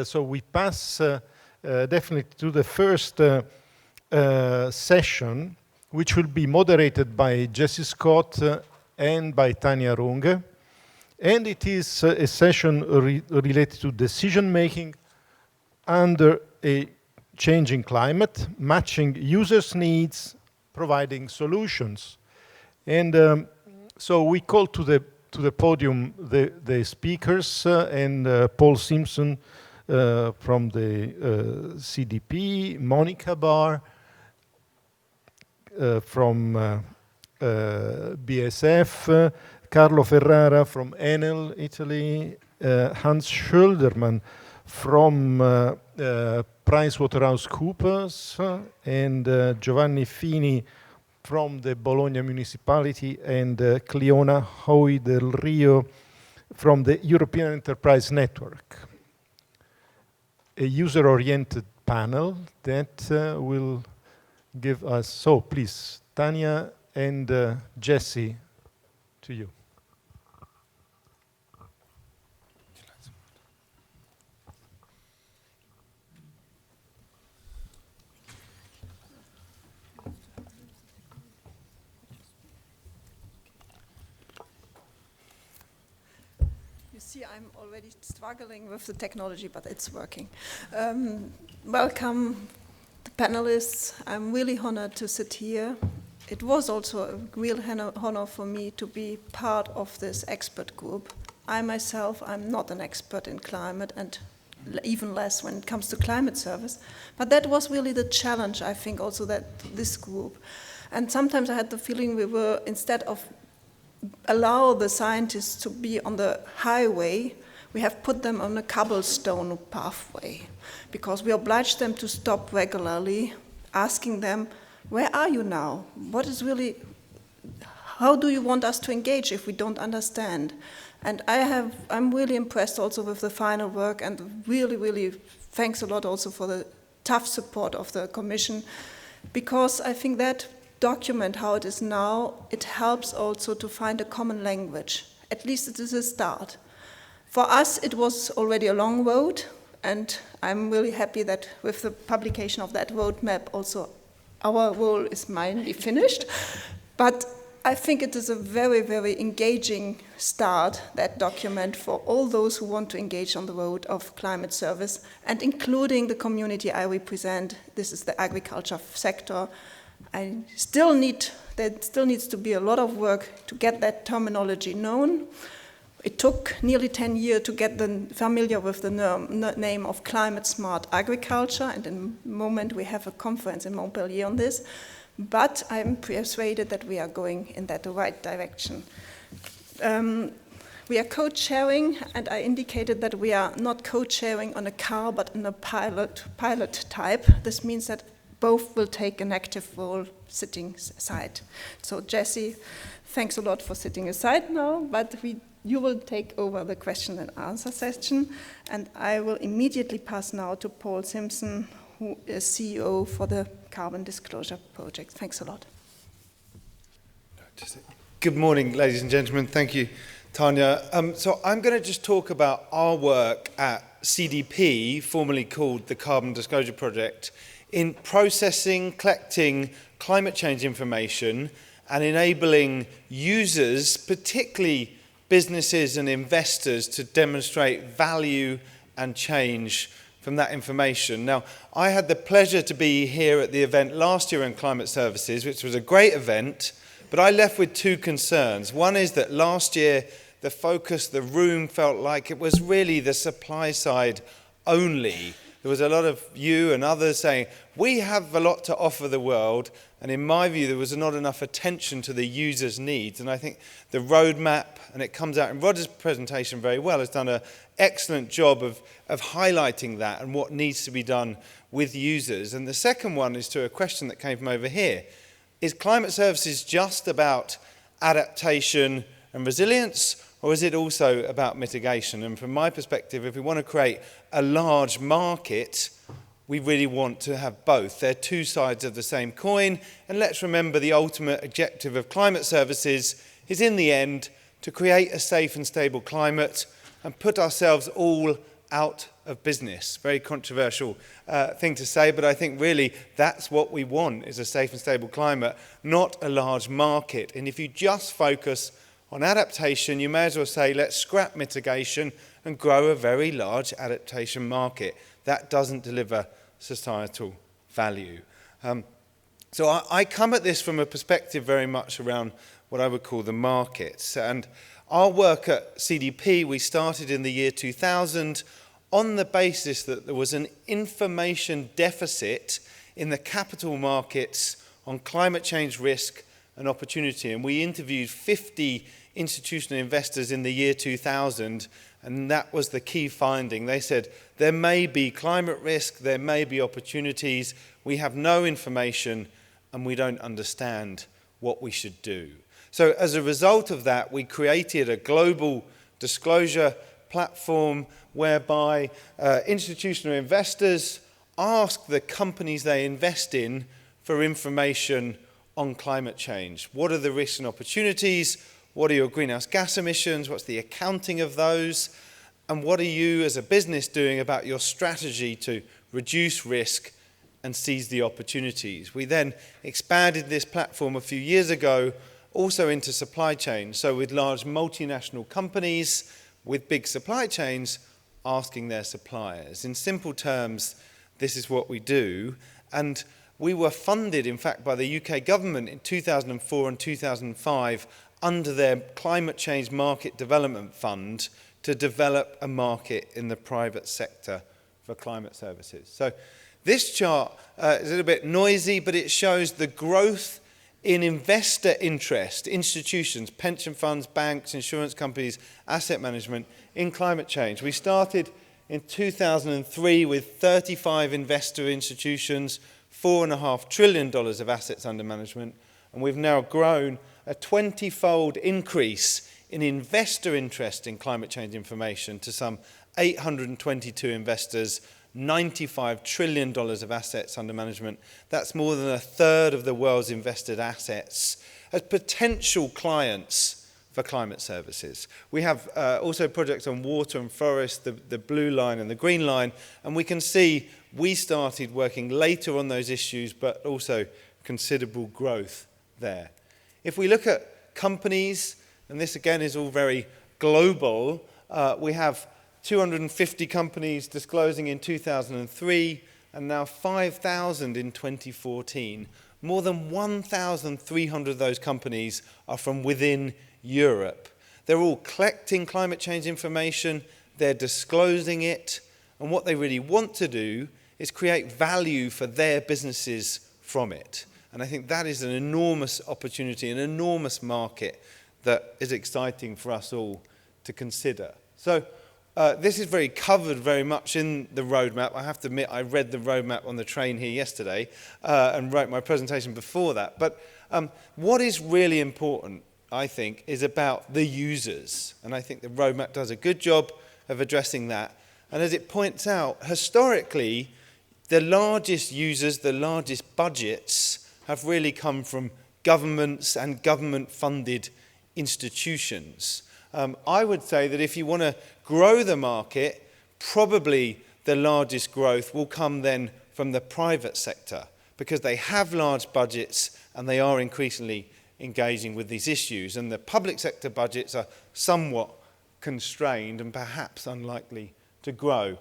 So we pass definitely to the first session, which will be moderated by Jesse Scott and by Tanya Runge. And it is a session related to decision-making under a changing climate, matching users' needs, providing solutions. And so we call to the podium the speakers and Paul Simpson from the CDP, Monica Barr from BSF, Carlo Ferrara from Enel, Italy, Hans Schölderman from PricewaterhouseCoopers, and Giovanni Fini from the Bologna municipality, and Cleona Hoy del Rio from the European Enterprise Network. A user-oriented panel that will give us, so please, Tanya and Jesse, to you. You see, I'm already struggling with the technology, but it's working. Welcome, the panelists. I'm really honored to sit here. It was also a real honor for me to be part of this expert group. I myself, I'm not an expert in climate, and even less when it comes to climate service. But that was really the challenge, I think, also that this group. And sometimes I had the feeling we were, instead of allow the scientists to be on the highway, we have put them on a cobblestone pathway, because we obliged them to stop regularly, asking them, where are you now? What is really, how do you want us to engage if we don't understand? And I'm really impressed also with the final work, and really thanks a lot also for the tough support of the Commission, because I think that document how it is now, it helps also to find a common language. At least it is a start. For us, it was already a long road, and I'm really happy that with the publication of that roadmap also our role is mainly finished. But I think it is a very engaging start, that document, for all those who want to engage on the road of climate service, and including the community I represent. This is the agriculture sector. There still needs to be a lot of work to get that terminology known. It took nearly 10 years to get familiar with the name of climate smart agriculture, and in a moment we have a conference in Montpellier on this, but I'm persuaded that we are going in that right direction. We are co-chairing, and I indicated that we are not co-chairing on a car, but in a pilot type. This means that both will take an active role sitting aside. So Jesse, thanks a lot for sitting aside now, but you will take over the question and answer session, and I will immediately pass now to Paul Simpson, who is CEO for the Carbon Disclosure Project. Thanks a lot. Good morning, ladies and gentlemen. Thank you, Tanya. So I'm going to just talk about our work at CDP, formerly called the Carbon Disclosure Project, in processing, collecting climate change information and enabling users, particularly businesses and investors, to demonstrate value and change from that information. Now, I had the pleasure to be here at the event last year on climate services, which was a great event, but I left with two concerns. One is that last year, the focus, the room felt like it was really the supply side only. There was a lot of you and others saying, we have a lot to offer the world, and in my view, there was not enough attention to the user's needs. And I think the roadmap, and it comes out in Roger's presentation very well, has done an excellent job of highlighting that and what needs to be done with users. And the second one is to a question that came from over here. Is climate services just about adaptation and resilience, or is it also about mitigation? And from my perspective, if we want to create a large market, we really want to have both. They're two sides of the same coin. And let's remember, the ultimate objective of climate services is, in the end, to create a safe and stable climate and put ourselves all out of business. Very controversial thing to say, but I think really that's what we want, is a safe and stable climate, not a large market. And if you just focus on adaptation, you may as well say, let's scrap mitigation and grow a very large adaptation market. That doesn't deliver societal value. So I come at this from a perspective very much around what I would call the markets. And our work at CDP, we started in the year 2000 on the basis that there was an information deficit in the capital markets on climate change risk and opportunity. And we interviewed 50 institutional investors in the year 2000, and that was the key finding. They said, there may be climate risk, there may be opportunities, we have no information, and we don't understand what we should do. So as a result of that, we created a global disclosure platform whereby institutional investors ask the companies they invest in for information on climate change. What are the risks and opportunities? What are your greenhouse gas emissions? What's the accounting of those? And what are you as a business doing about your strategy to reduce risk and seize the opportunities? We then expanded this platform a few years ago also into supply chains. So with large multinational companies with big supply chains asking their suppliers. In simple terms, this is what we do. And we were funded, in fact, by the UK government in 2004 and 2005 under their Climate Change Market Development Fund to develop a market in the private sector for climate services. So this chart is a little bit noisy, but it shows the growth in investor interest, institutions, pension funds, banks, insurance companies, asset management in climate change. We started in 2003 with 35 investor institutions, $4.5 trillion of assets under management, and we've now grown a 20-fold increase in investor interest in climate change information to some 822 investors, $95 trillion of assets under management. That's more than a third of the world's invested assets as potential clients for climate services. We have also projects on water and forest, the blue line and the green line, and we can see we started working later on those issues, but also considerable growth there. If we look at companies, and this again is all very global, we have 250 companies disclosing in 2003, and now 5,000 in 2014. More than 1,300 of those companies are from within Europe. They're all collecting climate change information, they're disclosing it, and what they really want to do is create value for their businesses from it. And I think that is an enormous opportunity, an enormous market that is exciting for us all to consider. So this is covered very much in the roadmap. I have to admit, I read the roadmap on the train here yesterday and wrote my presentation before that. But what is really important, I think, is about the users. And I think the roadmap does a good job of addressing that. And as it points out, historically, the largest users, the largest budgets have really come from governments and government-funded institutions. I would say that if you want to grow the market, probably the largest growth will come then from the private sector because they have large budgets and they are increasingly engaging with these issues. And the public sector budgets are somewhat constrained and perhaps unlikely to grow.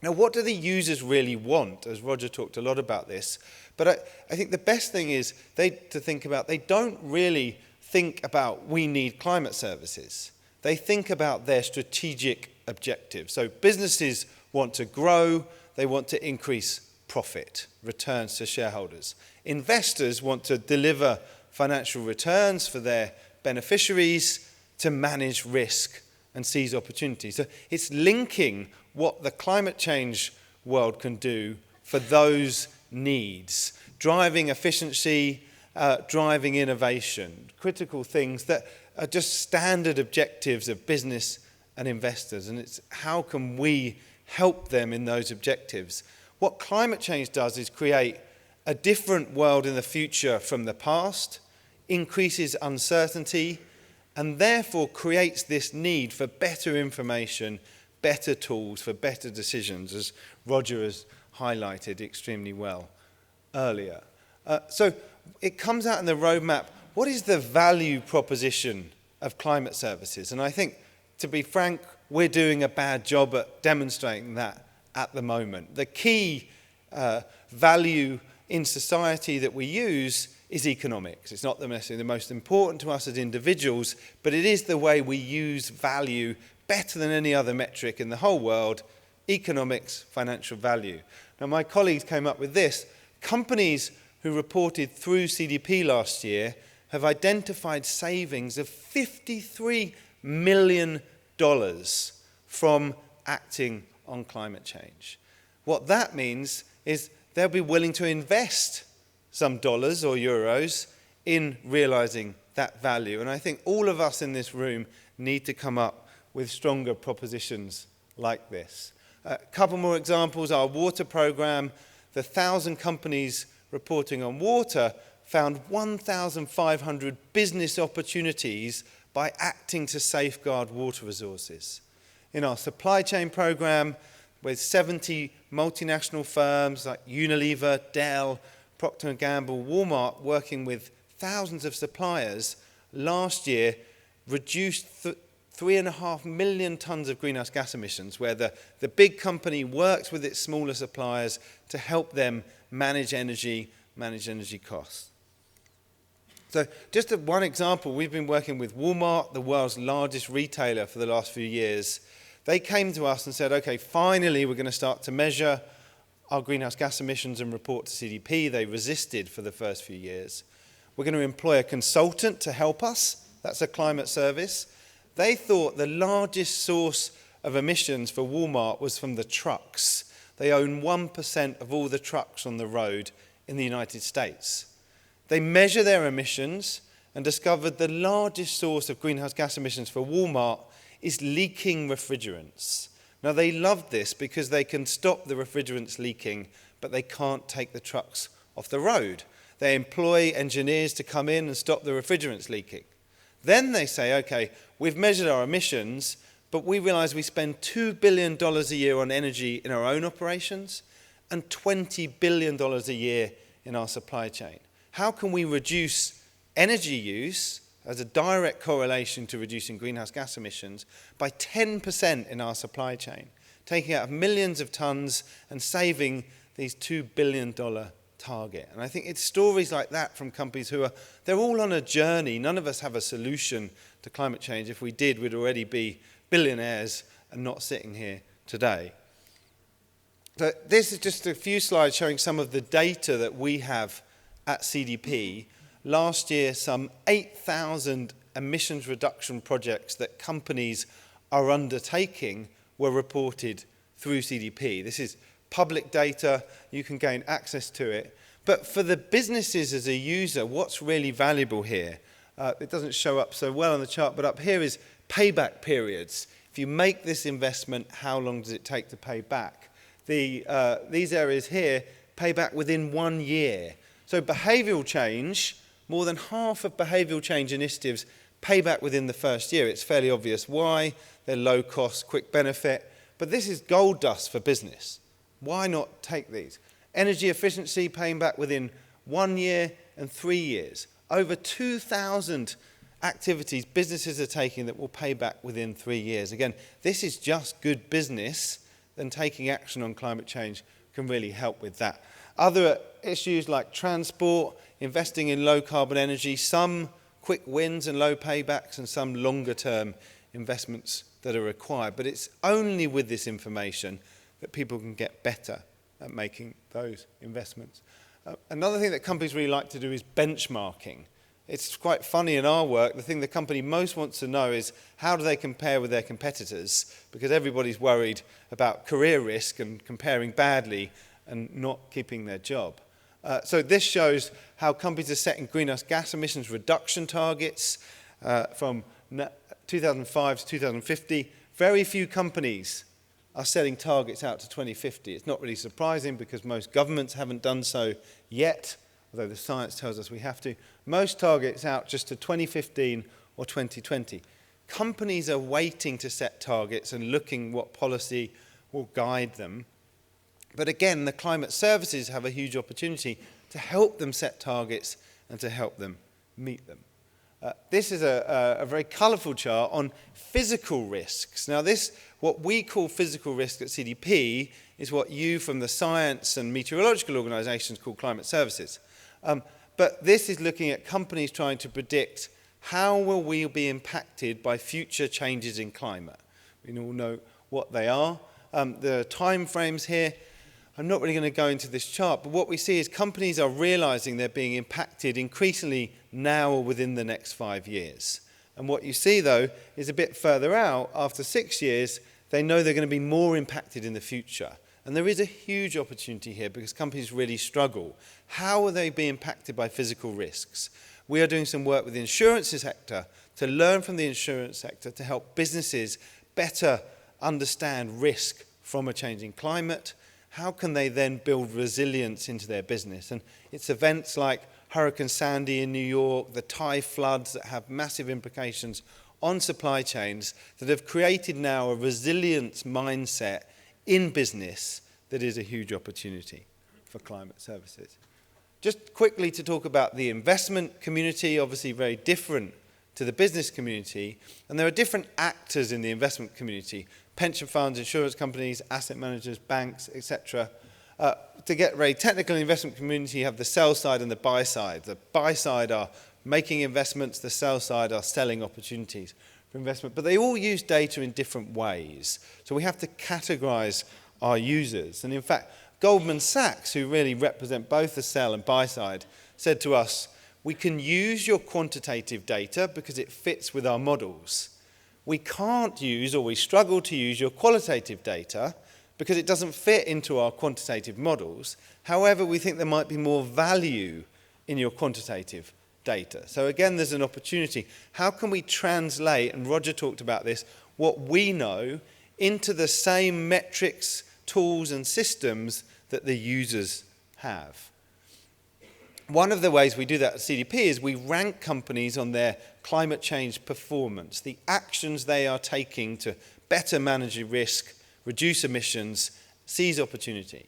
Now, what do the users really want? As Roger talked a lot about this. But I think the best thing is to think about, they don't really think about we need climate services. They think about their strategic objectives. So businesses want to grow, they want to increase profit, returns to shareholders. Investors want to deliver financial returns for their beneficiaries, to manage risk and seize opportunities. So it's linking what the climate change world can do for those needs, driving efficiency, driving innovation, critical things that are just standard objectives of business and investors. And it's how can we help them in those objectives? What climate change does is create a different world in the future from the past, increases uncertainty, and therefore creates this need for better information, better tools for better decisions, as Roger has highlighted extremely well earlier. So it comes out in the roadmap, what is the value proposition of climate services? And I think, to be frank, we're doing a bad job at demonstrating that at the moment. The key value in society that we use is economics. It's not necessarily the most important to us as individuals, but it is the way we use value better than any other metric in the whole world: economics, financial value. Now, my colleagues came up with this. Companies who reported through CDP last year have identified savings of $53 million from acting on climate change. What that means is they'll be willing to invest some dollars or euros in realizing that value. And I think all of us in this room need to come up with stronger propositions like this. A couple more examples. Our water program, the 1,000 companies reporting on water found 1,500 business opportunities by acting to safeguard water resources. In our supply chain program, with 70 multinational firms like Unilever, Dell, Procter & Gamble, Walmart, working with thousands of suppliers, last year reduced 3.5 million tons of greenhouse gas emissions, where the big company works with its smaller suppliers to help them manage energy costs. So just one example, we've been working with Walmart, the world's largest retailer, for the last few years. They came to us and said, okay, finally we're going to start to measure our greenhouse gas emissions and report to CDP. They resisted for the first few years. We're going to employ a consultant to help us. That's a climate service. They thought the largest source of emissions for Walmart was from the trucks. They own 1% of all the trucks on the road in the United States. They measure their emissions and discovered the largest source of greenhouse gas emissions for Walmart is leaking refrigerants. Now, they love this because they can stop the refrigerants leaking, but they can't take the trucks off the road. They employ engineers to come in and stop the refrigerants leaking. Then they say, okay, we've measured our emissions, but we realize we spend $2 billion a year on energy in our own operations and $20 billion a year in our supply chain. How can we reduce energy use as a direct correlation to reducing greenhouse gas emissions by 10% in our supply chain, taking out millions of tons and saving these $2 billion target? And I think it's stories like that from companies they're all on a journey. None of us have a solution to climate change. If we did, we'd already be billionaires and not sitting here today. So this is just a few slides showing some of the data that we have at CDP. Last year, some 8,000 emissions reduction projects that companies are undertaking were reported through CDP. This is public data. You can gain access to it. But for the businesses as a user, what's really valuable here? It doesn't show up so well on the chart, but up here is payback periods. If you make this investment, how long does it take to pay back? These areas here pay back within 1 year. So behavioural change, more than half of behavioural change initiatives pay back within the first year. It's fairly obvious why. They're low cost, quick benefit. But this is gold dust for business. Why not take these? Energy efficiency paying back within 1 year and 3 years. Over 2,000 activities businesses are taking that will pay back within 3 years. Again, this is just good business, then taking action on climate change can really help with that. Other issues like transport, investing in low carbon energy, some quick wins and low paybacks and some longer term investments that are required. But it's only with this information that people can get better at making those investments. Another thing that companies really like to do is benchmarking. It's quite funny in our work, the thing the company most wants to know is how do they compare with their competitors, because everybody's worried about career risk and comparing badly and not keeping their job. So this shows how companies are setting greenhouse gas emissions reduction targets from 2005 to 2050. Very few companies are setting targets out to 2050. It's not really surprising because most governments haven't done so yet, although the science tells us we have to. Most targets out just to 2015 or 2020. companies are waiting to set targets and looking what policy will guide them. But again, the climate services have a huge opportunity to help them set targets and to help them meet them. This is a very colourful chart on physical risks. Now this, what we call physical risk at CDP, is what you from the science and meteorological organisations call climate services. But this is looking at companies trying to predict how will we be impacted by future changes in climate. We all know what they are. The time frames here, I'm not really going to go into this chart, but what we see is companies are realising they're being impacted increasingly now or within the next 5 years. And what you see, though, is a bit further out, after 6 years, they know they're going to be more impacted in the future. And there is a huge opportunity here because companies really struggle. How will they be impacted by physical risks? We are doing some work with the insurance sector to learn from the insurance sector to help businesses better understand risk from a changing climate. How can they then build resilience into their business? And it's events like Hurricane Sandy in New York, the Thai floods that have massive implications on supply chains that have created now a resilience mindset in business that is a huge opportunity for climate services. Just quickly to talk about the investment community, obviously very different to the business community, and there are different actors in the investment community: pension funds, insurance companies, asset managers, banks, etc. To get very technical in the investment community, you have the sell side and the buy side. The buy side are making investments, the sell side are selling opportunities for investment, but they all use data in different ways. So we have to categorize our users. And in fact, Goldman Sachs, who really represent both the sell and buy side, said to us, we can use your quantitative data because it fits with our models. We can't use, or we struggle to use, your qualitative data because it doesn't fit into our quantitative models. However, we think there might be more value in your quantitative data. So again, there's an opportunity. How can we translate, and Roger talked about this, what we know into the same metrics, tools and systems that the users have? One of the ways we do that at CDP is we rank companies on their climate change performance, the actions they are taking to better manage risk, reduce emissions, seize opportunity.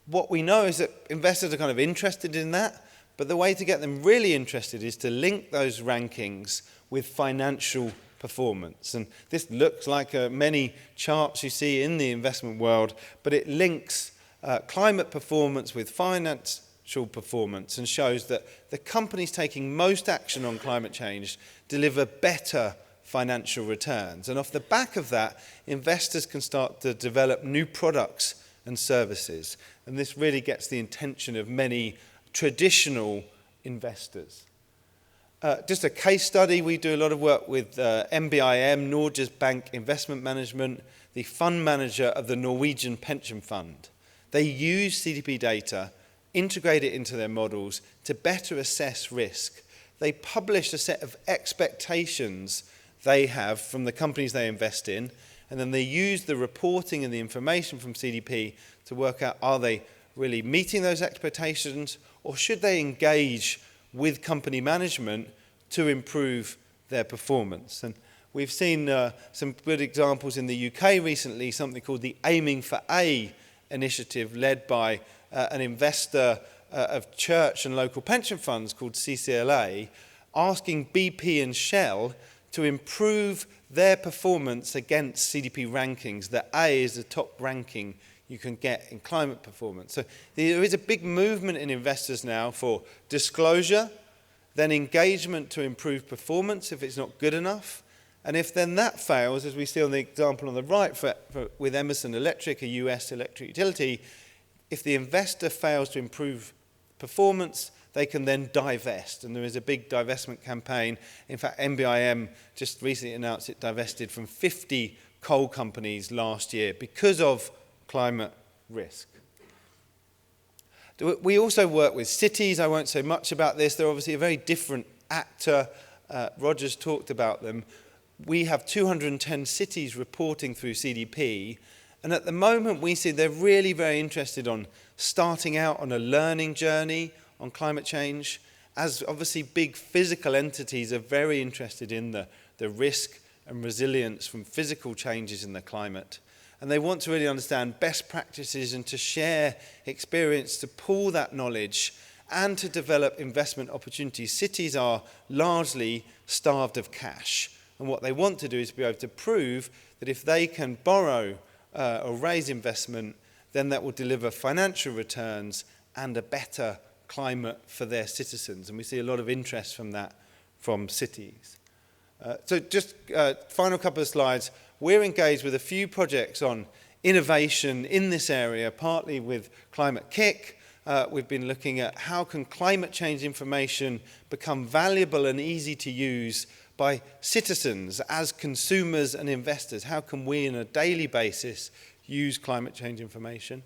What we know is that investors are kind of interested in that, but the way to get them really interested is to link those rankings with financial performance. And this looks like many charts you see in the investment world, but it links climate performance with financial performance and shows that the companies taking most action on climate change deliver better financial returns. And off the back of that, investors can start to develop new products and services. And this really gets the attention of many traditional investors. Just a case study, we do a lot of work with NBIM, Norges Bank Investment Management, the fund manager of the Norwegian pension fund. They use CDP data, integrate it into their models to better assess risk. They publish a set of expectations they have from the companies they invest in, and then they use the reporting and the information from CDP to work out, are they really meeting those expectations, or should they engage with company management to improve their performance? And we've seen some good examples in the UK recently, something called the Aiming for A initiative led by an investor of church and local pension funds called CCLA, asking BP and Shell to improve their performance against CDP rankings. The A is the top ranking you can get in climate performance. So there is a big movement in investors now for disclosure, then engagement to improve performance if it's not good enough. And if then that fails, as we see on the example on the right with Emerson Electric, a US electric utility, if the investor fails to improve performance, they can then divest. And there is a big divestment campaign. In fact, NBIM just recently announced it divested from 50 coal companies last year because of climate risk. We also work with cities. I won't say much about this. They're obviously a very different actor. Roger's talked about them. We have 210 cities reporting through CDP. And at the moment, we see they're really very interested on starting out on a learning journey on climate change, as obviously big physical entities are very interested in the the risk and resilience from physical changes in the climate. And they want to really understand best practices and to share experience, to pool that knowledge and to develop investment opportunities. Cities are largely starved of cash. And what they want to do is be able to prove that if they can borrow or raise investment, then that will deliver financial returns and a better climate for their citizens. And we see a lot of interest from that from cities. So just final couple of slides. We're engaged with a few projects on innovation in this area, partly with Climate Kick. We've been looking at how can climate change information become valuable and easy to use by citizens as consumers and investors. How can we, on a daily basis, use climate change information?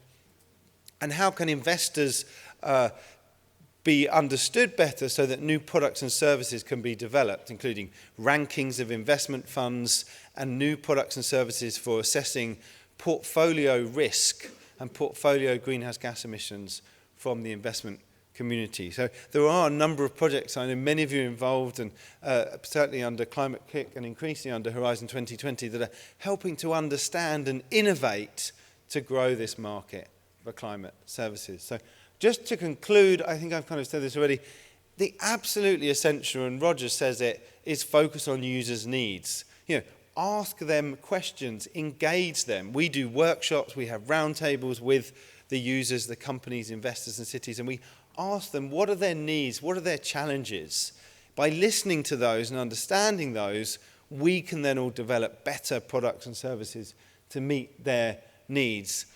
And how can investors be understood better so that new products and services can be developed, including rankings of investment funds and new products and services for assessing portfolio risk and portfolio greenhouse gas emissions from the investment community. So there are a number of projects. I know many of you are involved, and certainly under Climate Kick and increasingly under Horizon 2020, that are helping to understand and innovate to grow this market for climate services. So just to conclude, I think I've kind of said this already, the absolutely essential, and Roger says it, is focus on users' needs. You know, ask them questions, engage them. We do workshops, we have roundtables with the users, the companies, investors and cities, and we ask them what are their needs, what are their challenges. By listening to those and understanding those, we can then all develop better products and services to meet their needs.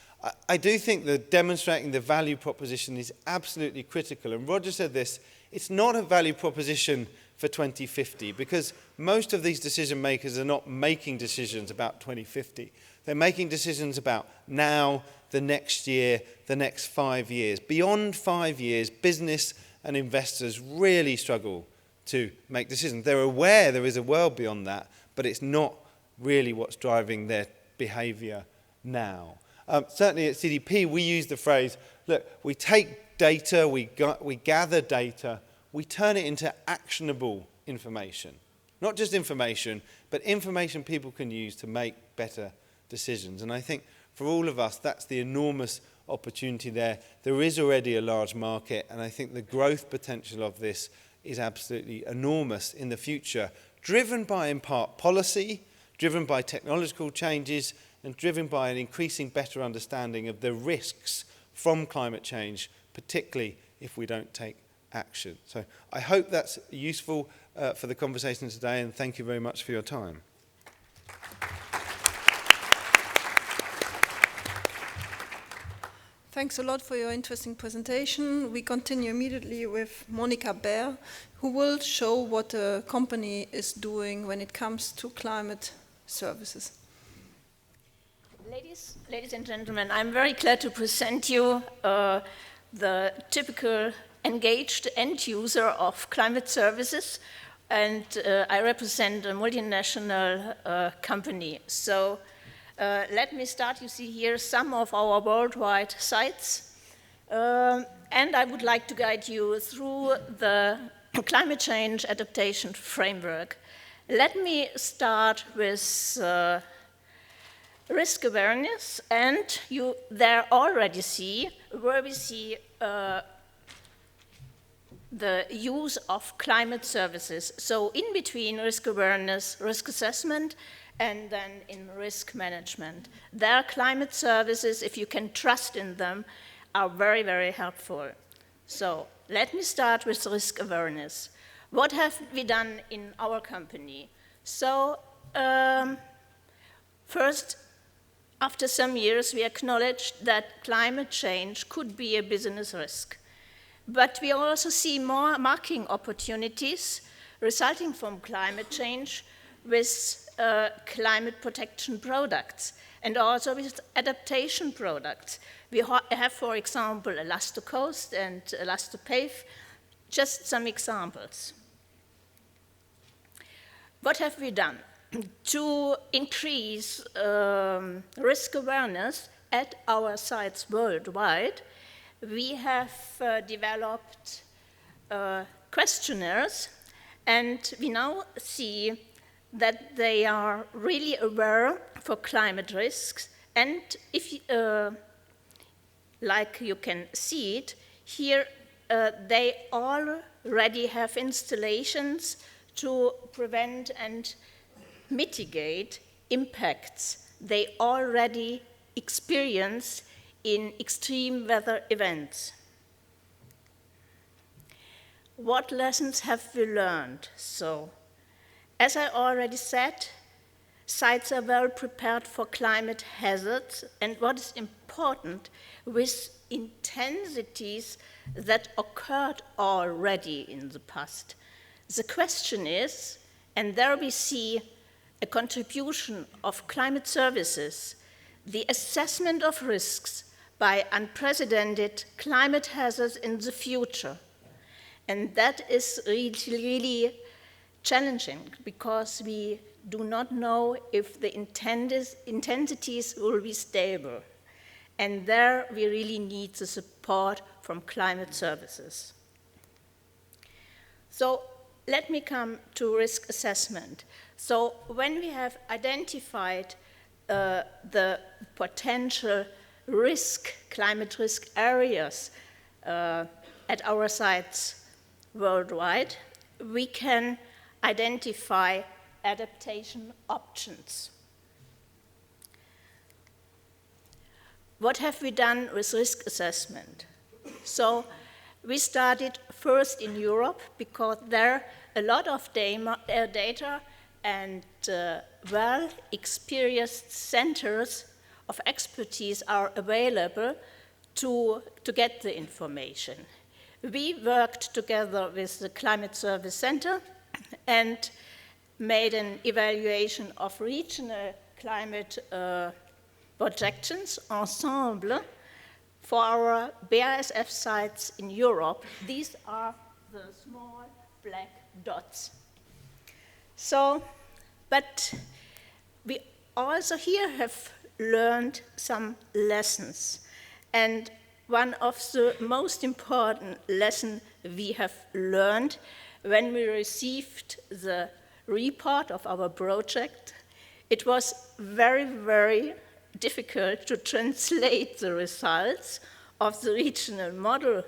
I do think that demonstrating the value proposition is absolutely critical. And Roger said this, it's not a value proposition for 2050 because most of these decision makers are not making decisions about 2050. They're making decisions about now, the next year, the next 5 years. Beyond 5 years, business and investors really struggle to make decisions. They're aware there is a world beyond that, but it's not really what's driving their behavior now. Certainly at CDP, we use the phrase, look, we take data, we gather data, we turn it into actionable information. Not just information, but information people can use to make better decisions. And I think for all of us, that's the enormous opportunity there. There is already a large market, and I think the growth potential of this is absolutely enormous in the future, driven by, in part, policy, driven by technological changes, and driven by an increasing better understanding of the risks from climate change, particularly if we don't take action. So I hope that's useful for the conversation today, and thank you very much for your time. Thanks a lot for your interesting presentation. We continue immediately with Monica Baer, who will show what the company is doing when it comes to climate services. Ladies and gentlemen, I'm very glad to present you the typical engaged end user of climate services, and I represent a multinational company. So let me start. You see here some of our worldwide sites, and I would like to guide you through the climate change adaptation framework. Let me start with risk awareness, and you there already see where we see the use of climate services. So in between risk awareness, risk assessment, and then in risk management. Their climate services, if you can trust in them, are very, very helpful. So let me start with risk awareness. What have we done in our company? So first, after some years, we acknowledged that climate change could be a business risk. But we also see more marketing opportunities resulting from climate change with climate protection products and also with adaptation products. We have, for example, Elastocoast and Elastopave, just some examples. What have we done? To increase risk awareness at our sites worldwide, we have developed questionnaires, and we now see that they are really aware for climate risks, and if like you can see it here, they already have installations to prevent and mitigate impacts they already experience in extreme weather events. What lessons have we learned? So, as I already said, sites are well prepared for climate hazards, and what is important, with intensities that occurred already in the past. The question is, and there we see a contribution of climate services, the assessment of risks by unprecedented climate hazards in the future. And that is really challenging, because we do not know if the intensities will be stable. And there we really need the support from climate services. So let me come to risk assessment. So when we have identified the potential climate risk areas at our sites worldwide, we can identify adaptation options. What have we done with risk assessment? So we started first in Europe, because there a lot of data and well-experienced centers of expertise are available to get the information. We worked together with the Climate Service Center and made an evaluation of regional climate projections ensemble for our BASF sites in Europe. These are the small black dots. So, but we also here have learned some lessons. And one of the most important lessons we have learned when we received the report of our project, it was very, very difficult to translate the results of the regional model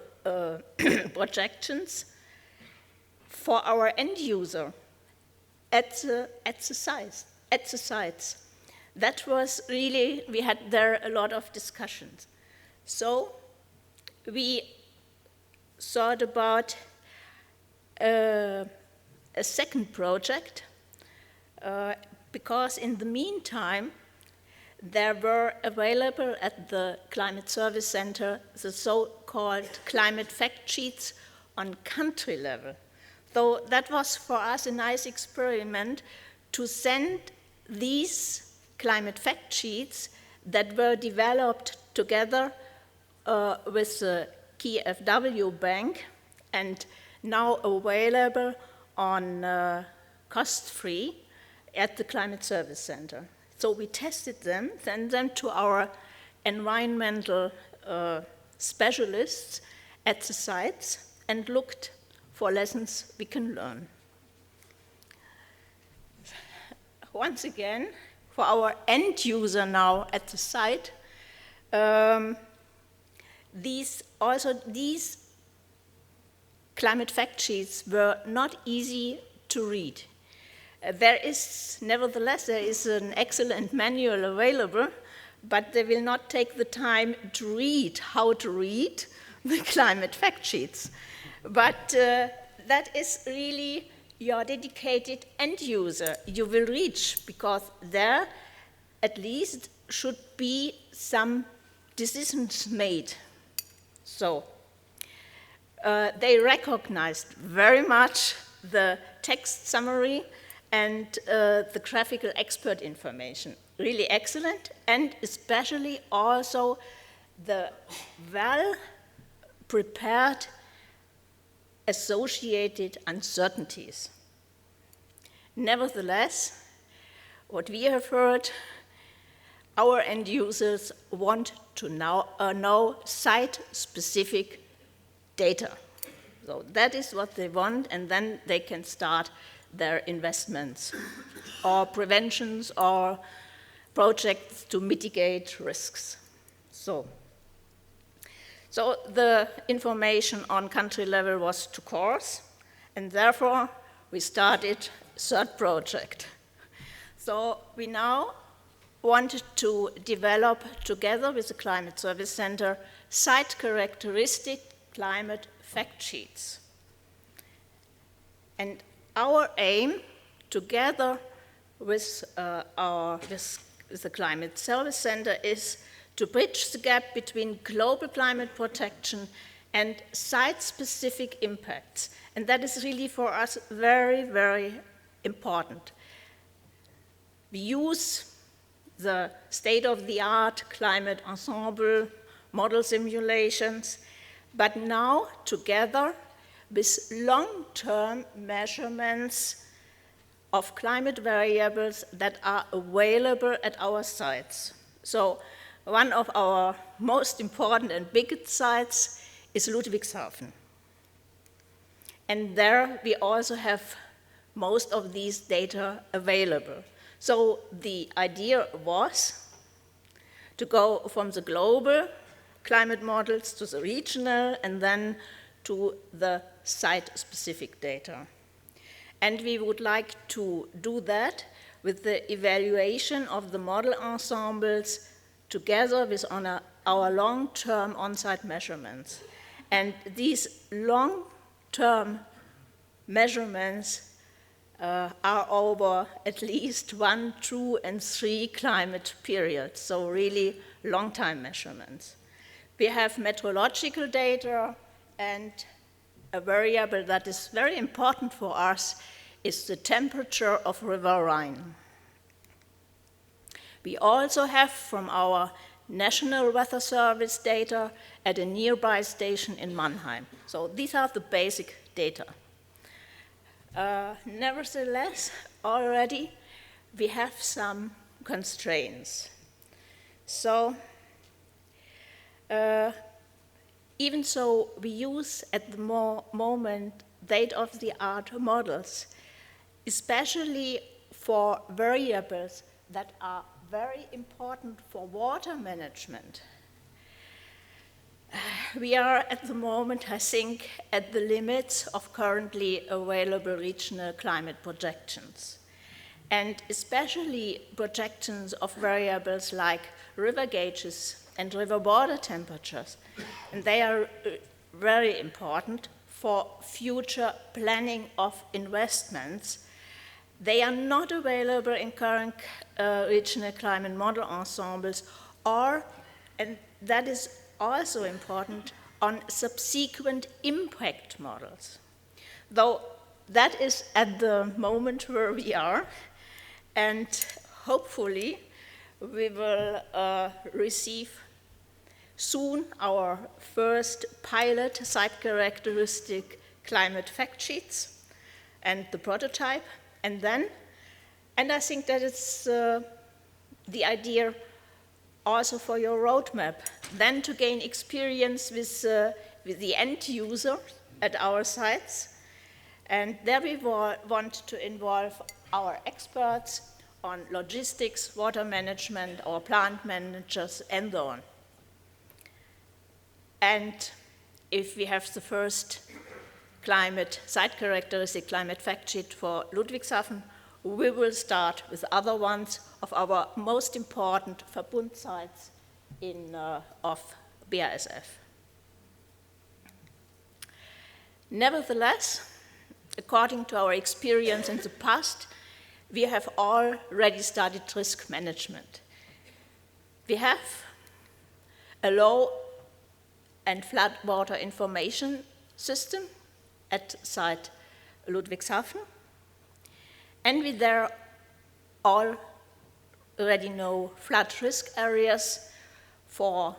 projections for our end user at the sites. That was really, we had there a lot of discussions. So we thought about a second project, because in the meantime, there were available at the Climate Service Center the so-called climate fact sheets on country level. So that was for us a nice experiment to send these climate fact sheets that were developed together with the KfW Bank and now available on cost-free at the Climate Service Center. So we tested them, sent them to our environmental specialists at the sites, and looked for lessons we can learn. Once again, for our end user now at the site, these climate fact sheets were not easy to read. Nevertheless, there is an excellent manual available, but they will not take the time to read how to read the climate fact sheets. But that is really your dedicated end user you will reach, because there at least should be some decisions made. So they recognized very much the text summary and the graphical expert information. Really excellent, and especially also the well-prepared associated uncertainties. Nevertheless, what we have heard, our end users want to know site-specific data. So that is what they want, and then they can start their investments. or preventions or projects to mitigate risks. So the information on country level was too coarse, and therefore we started a third project. So we now wanted to develop, together with the Climate Service Center, site characteristic climate fact sheets. And our aim, together with the Climate Service Center, is to bridge the gap between global climate protection and site-specific impacts. And that is really for us very, very important. We use the state-of-the-art climate ensemble model simulations, but now together with long-term measurements of climate variables that are available at our sites. So one of our most important and biggest sites is Ludwigshafen. And there we also have most of these data available. So the idea was to go from the global climate models to the regional and then to the site-specific data. And we would like to do that with the evaluation of the model ensembles together with our long-term on-site measurements. And these long-term measurements are over at least 1, 2, and 3 climate periods, so really long-time measurements. We have meteorological data, and a variable that is very important for us is the temperature of River Rhine. We also have from our National Weather Service data at a nearby station in Mannheim. So these are the basic data. Nevertheless, already we have some constraints. So even so we use at the moment state-of-the-art models, especially for variables that are very important for water management. We are at the moment, I think, at the limits of currently available regional climate projections. And especially projections of variables like river gauges and river border temperatures. And they are very important for future planning of investments. They are not available in current regional climate model ensembles, or, and that is also important, on subsequent impact models. Though that is at the moment where we are, and hopefully we will receive soon our first pilot site characteristic climate fact sheets and the prototype. And I think that it's the idea also for your roadmap, then to gain experience with the end user at our sites. And there we want to involve our experts on logistics, water management, our plant managers, and so on. And if we have the first site characteristic climate fact sheet for Ludwigshafen, we will start with other ones of our most important Verbund sites of BASF. Nevertheless, according to our experience in the past, we have already studied risk management. We have a low and floodwater information system at site Ludwigshafen, and we there already know flood risk areas for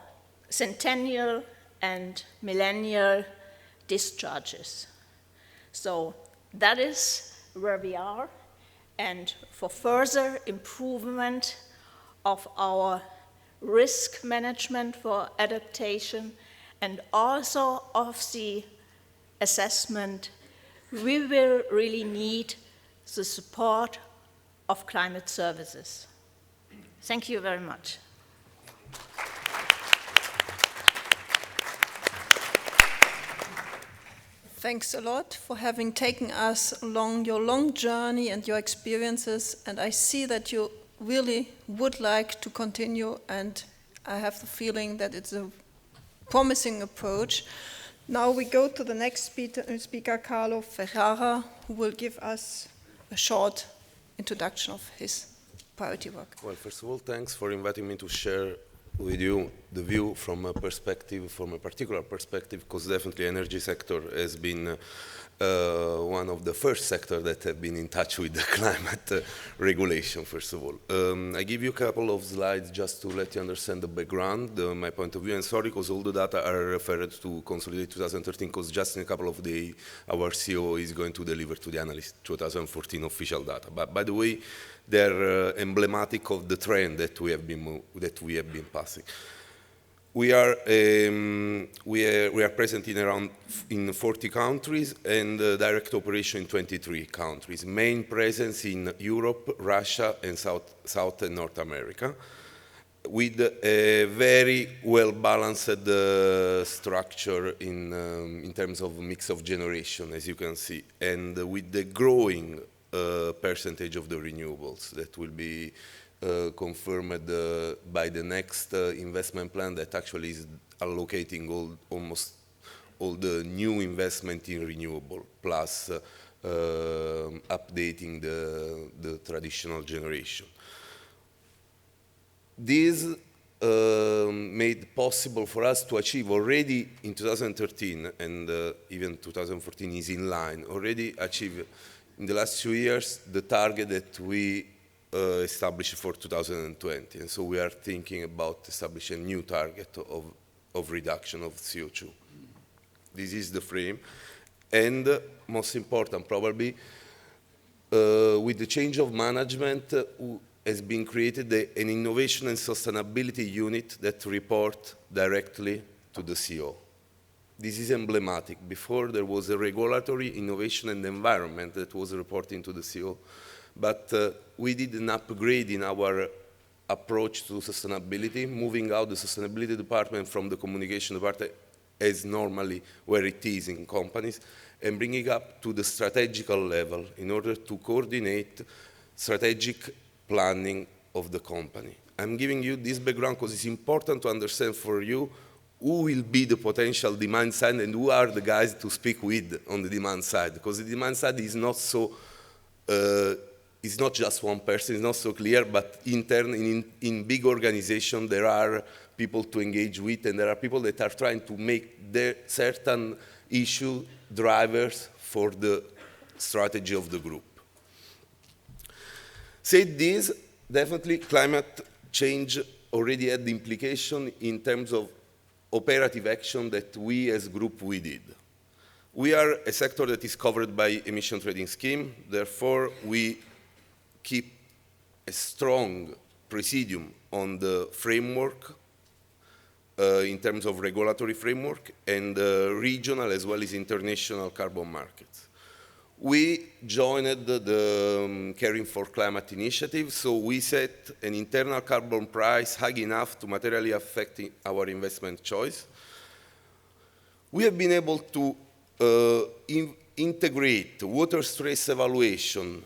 centennial and millennial discharges. So that is where we are, and for further improvement of our risk management for adaptation and also of the assessment, we will really need the support of climate services. Thank you very much. Thanks a lot for having taken us along your long journey and your experiences. And I see that you really would like to continue, and I have the feeling that it's a promising approach. Now we go to the next speaker, Carlo Ferrara, who will give us a short introduction of his priority work. Well, first of all, thanks for inviting me to share with you the view from a perspective, from a particular perspective, because definitely energy sector has been one of the first sectors that have been in touch with the climate regulation, first of all. I give you a couple of slides just to let you understand the background, my point of view, and sorry, because all the data are referred to Consolidate 2013, because just in a couple of days, our CEO is going to deliver to the analyst 2014 official data. But by the way, they're emblematic of the trend that we have been passing. We are present in 40 countries and direct operation in 23 countries. Main presence in Europe, Russia, and South and North America, with a very well-balanced structure in terms of mix of generation, as you can see, and with the growing percentage of the renewables that will be confirmed by the next investment plan that actually is allocating almost all the new investment in renewable, plus updating the traditional generation. This made possible for us to achieve already in 2013, and even 2014 is in line, already achieve in the last 2 years the target that we established for 2020. And so we are thinking about establishing a new target of reduction of CO2. This is the frame. And most important, probably, with the change of management, has been created an innovation and sustainability unit that report directly to the CEO. This is emblematic. Before, there was a regulatory, innovation, and environment that was reporting to the CEO. But we did an upgrade in our approach to sustainability, moving out the sustainability department from the communication department as normally where it is in companies, and bringing up to the strategical level in order to coordinate strategic planning of the company. I'm giving you this background because it's important to understand for you who will be the potential demand side and who are the guys to speak with on the demand side, because the demand side is not so, it's not just one person, it's not so clear, but in big organizations there are people to engage with, and there are people that are trying to make their certain issue drivers for the strategy of the group. Said this, definitely climate change already had the implication in terms of operative action that we as group we did. We are a sector that is covered by emission trading scheme, therefore we keep a strong presidium on the framework in terms of regulatory framework and regional as well as international carbon markets. We joined the Caring for Climate initiative, so we set an internal carbon price high enough to materially affect our investment choice. We have been able to integrate water stress evaluation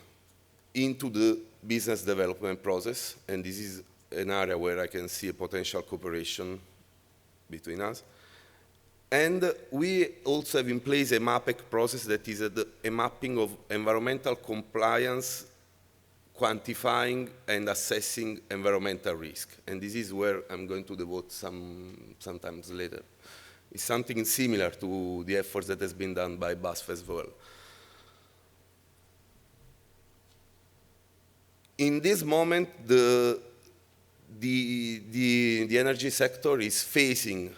into the business development process, and this is an area where I can see a potential cooperation between us. And we also have in place a MAPEC process that is a mapping of environmental compliance, quantifying and assessing environmental risk. And this is where I'm going to devote sometimes later. It's something similar to the efforts that has been done by BASF as well. In this moment, the energy sector is facing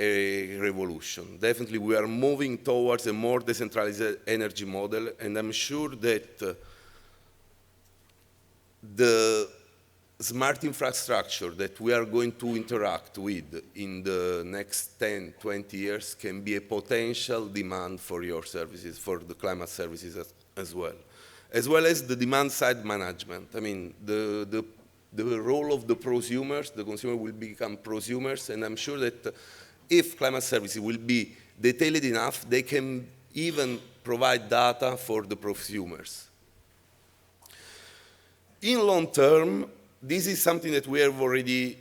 a revolution. Definitely, we are moving towards a more decentralized energy model, and I'm sure that the smart infrastructure that we are going to interact with in the next 10, 20 years can be a potential demand for your services, for the climate services as well. as well as the demand-side management. I mean, the role of the prosumers, the consumer will become prosumers, and I'm sure that if climate services will be detailed enough, they can even provide data for the prosumers. In long term, this is something that we have already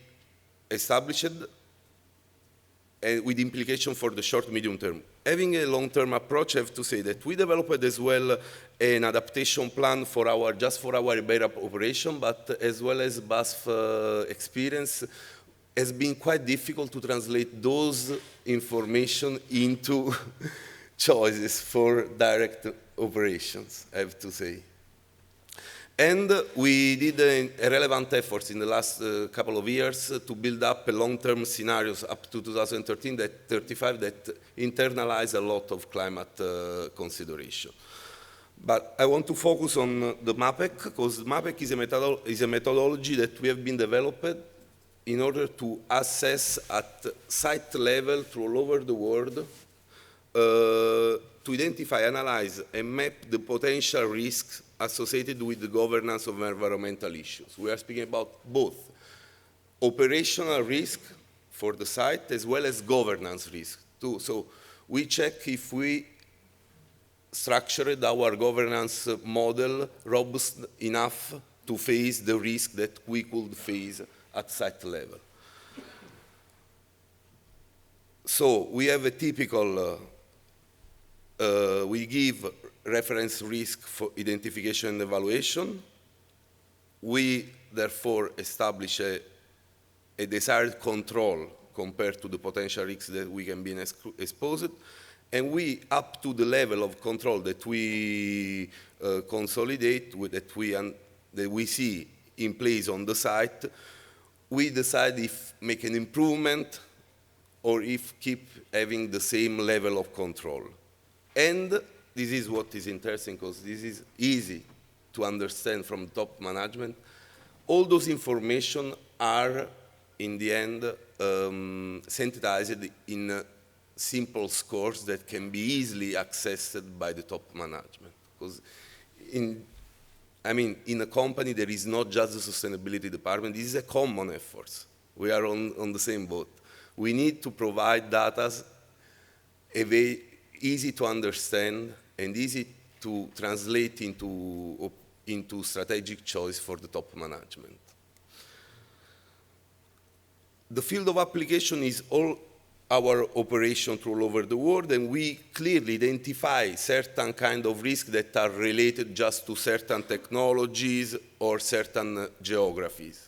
established with implication for the short, medium term. Having a long-term approach, I have to say that we developed as well an adaptation plan for just for our Iberia operation, but as well as BASF experience, has been quite difficult to translate those information into choices for direct operations, I have to say. And we did a relevant efforts in the last couple of years to build up a long-term scenarios up to 2035 that internalize a lot of climate consideration. But I want to focus on the MAPEC, because MAPEC is a methodology that we have been developed in order to assess at site level all over the world to identify, analyze, and map the potential risks associated with the governance of environmental issues. We are speaking about both operational risk for the site as well as governance risk too. So we check if we structured our governance model robust enough to face the risk that we could face at site level. So we have a typical, we give reference risk for identification and evaluation. We therefore establish a desired control compared to the potential risks that we can be exposed. And we, up to the level of control that we consolidate, that we see in place on the site, we decide if make an improvement or if keep having the same level of control. And this is what is interesting, because this is easy to understand from top management. All those information are, in the end, synthesized in simple scores that can be easily accessed by the top management. Because in a company, there is not just the sustainability department. This is a common effort. We are on the same boat. We need to provide data easy to understand and easy to translate into strategic choice for the top management. The field of application is all our operation all over the world, and we clearly identify certain kind of risks that are related just to certain technologies or certain geographies.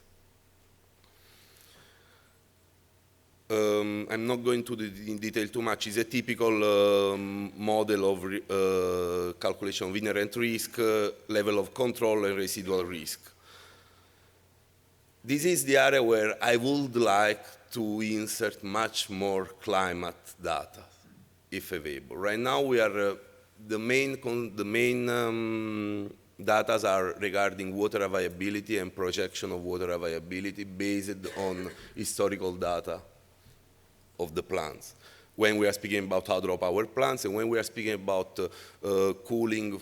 I'm not going to in detail too much. It's a typical model of calculation of inherent risk, level of control, and residual risk. This is the area where I would like to insert much more climate data, if available. Right now, we are the main data are regarding water availability and projection of water availability based on historical data of the plants. When we are speaking about hydropower plants, and when we are speaking about cooling,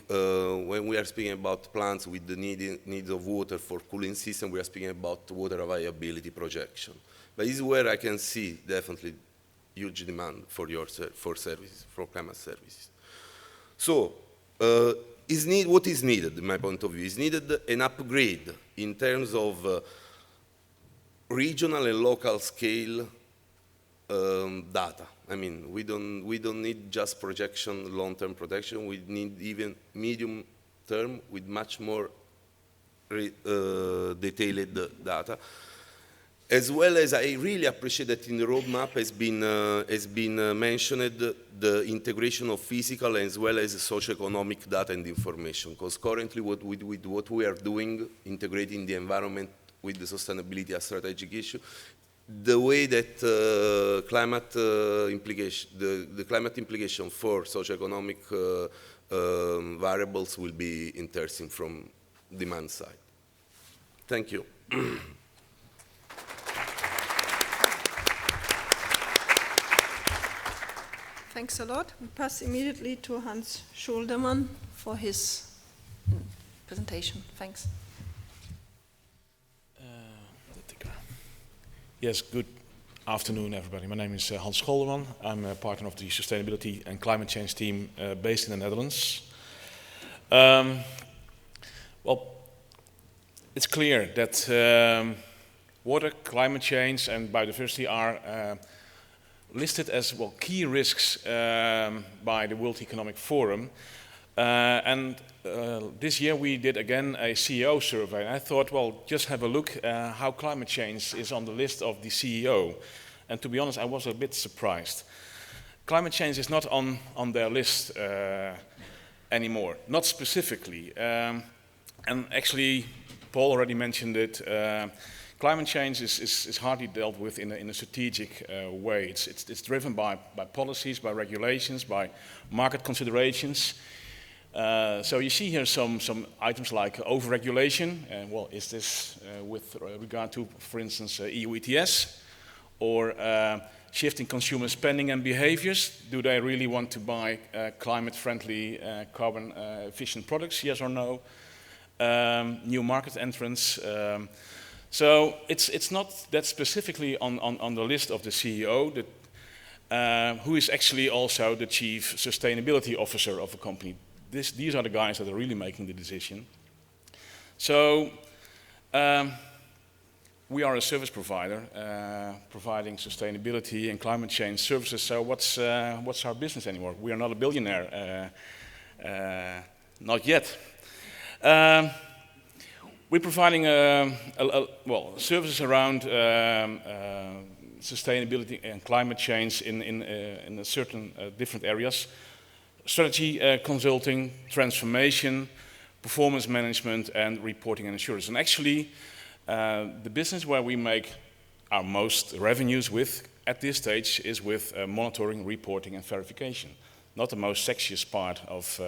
when we are speaking about plants with the needs of water for cooling system, we are speaking about water availability projection. But this is where I can see definitely huge demand for services, for climate services. So, what is needed, in my point of view, is needed an upgrade in terms of regional and local scale data. I mean, we don't need just projection, long-term projection. We need even medium-term with much more detailed data. As well as I really appreciate that in the roadmap has been mentioned the integration of physical as well as socioeconomic data and information. Because currently with what we are doing, integrating the environment with the sustainability as strategic issue, the way that the climate implication for socioeconomic variables will be interesting from demand side. Thank you. Thanks a lot. We pass immediately to Hans Schuldermann for his presentation. Thanks. Yes, good afternoon, everybody. My name is Hans Scholderman. I'm a partner of the Sustainability and Climate Change team based in the Netherlands. Well, it's clear that water, climate change, and biodiversity are listed as key risks by the World Economic Forum. This year we did again a CEO survey, and I thought, well, just have a look how climate change is on the list of the CEO. And to be honest, I was a bit surprised. Climate change is not on their list anymore, not specifically. And actually, Paul already mentioned it. Climate change is hardly dealt with in a strategic way. It's driven by policies, by regulations, by market considerations. So you see here some items like over-regulation. Well, is this with regard to, for instance, EU ETS? Or shifting consumer spending and behaviors? Do they really want to buy climate-friendly, carbon-efficient products, yes or no? New market entrants. So it's not that specifically on the list of the CEO, who is actually also the chief sustainability officer of a company. These are the guys that are really making the decision. So we are a service provider providing sustainability and climate change services. So what's our business anymore? We are not a billionaire, not yet. We're providing services around sustainability and climate change in a certain different areas. Strategy consulting, transformation, performance management, and reporting and assurance. And actually, the business where we make our most revenues with at this stage is with monitoring, reporting, and verification. Not the most sexiest part of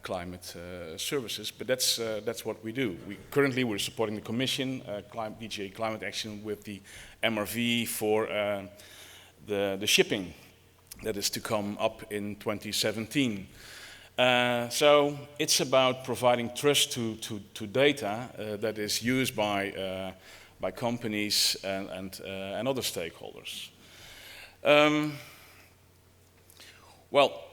climate services, but that's what we do. Currently we're supporting the Commission, DG Climate Action, with the MRV for the shipping that is to come up in 2017. So it's about providing trust to data that is used by companies and other stakeholders. Well,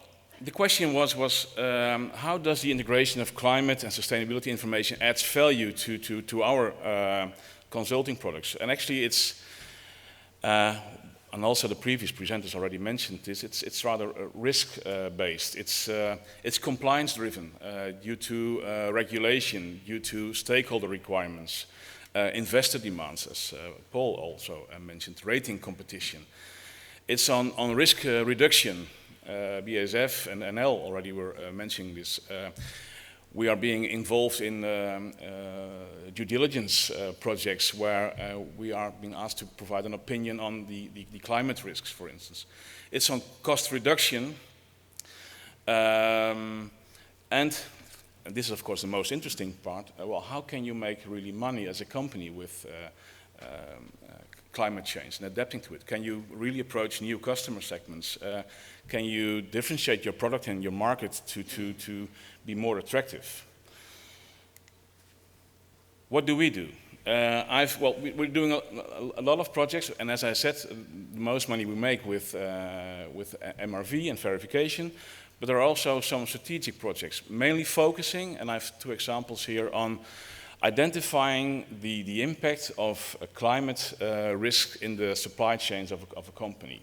the question was how does the integration of climate and sustainability information adds value to our consulting products? And actually it's and also the previous presenters already mentioned this, it's rather risk-based. It's compliance-driven due to regulation, due to stakeholder requirements, investor demands, as Paul also mentioned, rating competition. It's on risk reduction. BASF and NL already were mentioning this. We are being involved in due diligence projects where we are being asked to provide an opinion on the climate risks, for instance. It's on cost reduction, and this is of course the most interesting part. Well, how can you make really money as a company with climate change and adapting to it? Can you really approach new customer segments? Can you differentiate your product and your market to be more attractive? What do we do? We're doing a lot of projects, and as I said, the most money we make with MRV and verification, but there are also some strategic projects, mainly focusing, and I have two examples here, on identifying the impact of a climate risk in the supply chains of a company.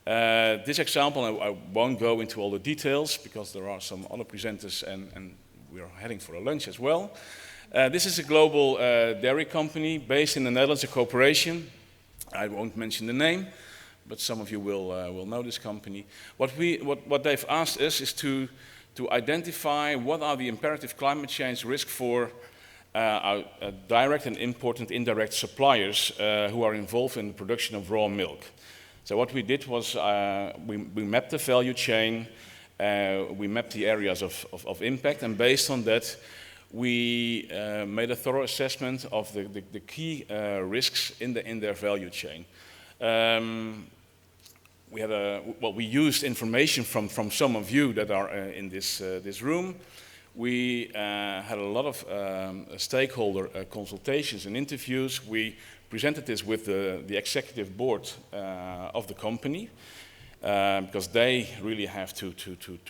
This example, I won't go into all the details because there are some other presenters and we are heading for a lunch as well. This is a global dairy company based in the Netherlands, a corporation. I won't mention the name, but some of you will know this company. What they've asked us is to identify what are the imperative climate change risk for our direct and important indirect suppliers who are involved in the production of raw milk. So what we did was we mapped the value chain, we mapped the areas of impact, and based on that we made a thorough assessment of the key risks in their value chain. We used information from some of you that are in this room. We had a lot of stakeholder consultations and interviews. We presented this with the executive board of the company, because they really have to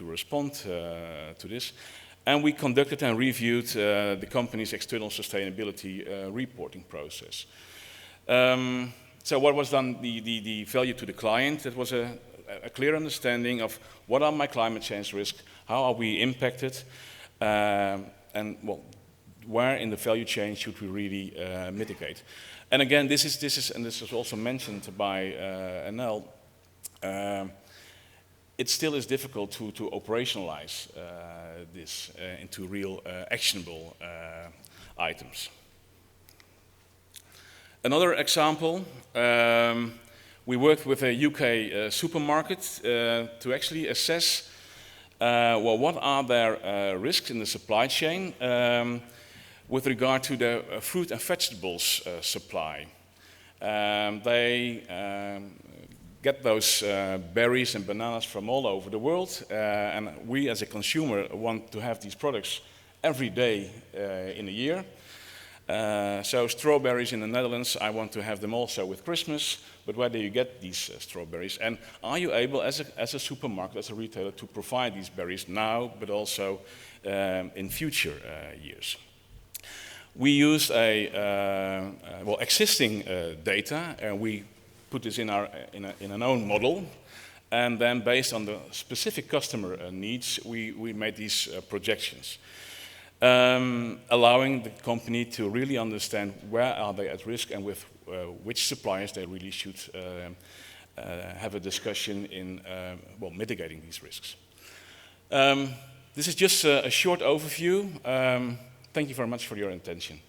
respond to this. And we conducted and reviewed the company's external sustainability reporting process. So what was then the value to the client? It was a clear understanding of what are my climate change risks, how are we impacted, and well, where in the value chain should we really mitigate. And again, this is also mentioned by Anel, it still is difficult to operationalize this into real actionable items. Another example, we worked with a UK supermarket to actually assess well, what are their risks in the supply chain with regard to the fruit and vegetables supply. They get those berries and bananas from all over the world, and we as a consumer want to have these products every day in a year. So strawberries in the Netherlands, I want to have them also with Christmas, but where do you get these strawberries? And are you able, as a supermarket, as a retailer, to provide these berries now, but also in future years? We used well, existing data, and we put this in an own model, and then based on the specific customer needs, we made these projections. Allowing the company to really understand where are they at risk and with which suppliers they really should have a discussion in well, mitigating these risks. This is just a short overview. Thank you very much for your attention.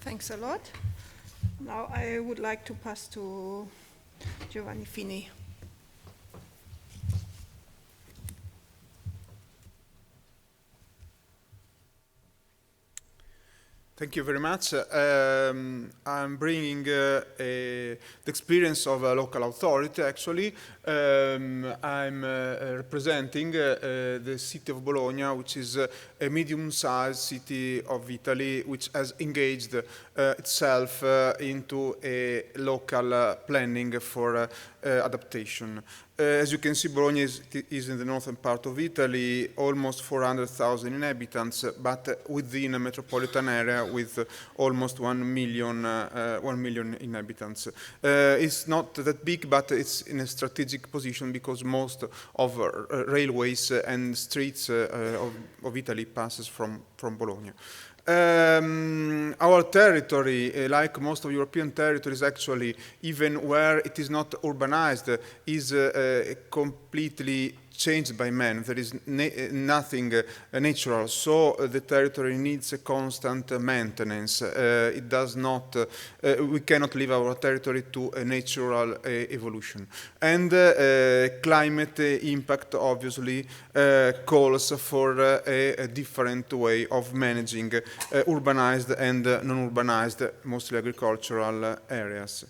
Thanks a lot. Now I would like to pass to Giovanni Fini. Thank you very much. I'm bringing the experience of a local authority, actually. I'm representing the city of Bologna, which is a medium-sized city of Italy, which has engaged itself into a local planning for adaptation. As you can see, Bologna is in the northern part of Italy, almost 400,000 inhabitants, but within a metropolitan area with almost 1 million inhabitants. It's not that big, but it's in a strategic position because most of railways and streets of Italy passes from Bologna. Our territory, like most of European territories actually, even where it is not urbanized, is completely changed by man. There is nothing natural, so the territory needs a constant maintenance. It does not, we cannot leave our territory to a natural evolution. And climate impact obviously calls for a different way of managing urbanized and non-urbanized, mostly agricultural areas.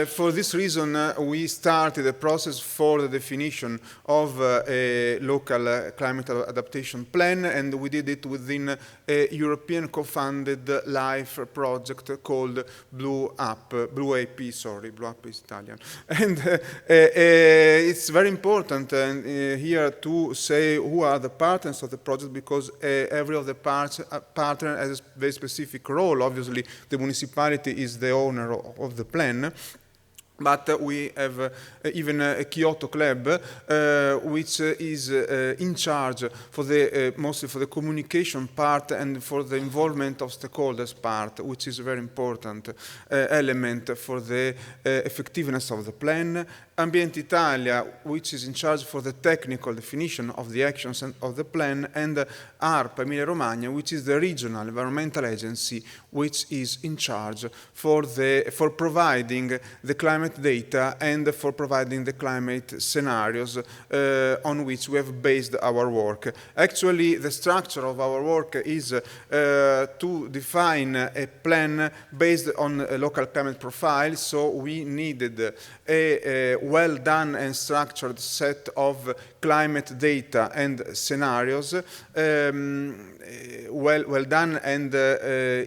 For this reason, we started a process for the definition of a local climate adaptation plan, and we did it within a European co-funded LIFE project called Blue AP is Italian. And it's very important here to say who are the partners of the project, because every of the partner has a very specific role. Obviously, the municipality is the owner of the plan. But we have even a Kyoto Club, which is in charge for the mostly for the communication part and for the involvement of stakeholders part, which is a very important element for the effectiveness of the plan. Ambiente Italia, which is in charge for the technical definition of the actions and of the plan, and ARPA Emilia-Romagna, which is the regional environmental agency, which is in charge for providing the climate data and for providing the climate scenarios on which we have based our work. Actually, the structure of our work is to define a plan based on a local climate profile, so we needed a well done and structured set of climate data and scenarios, well done and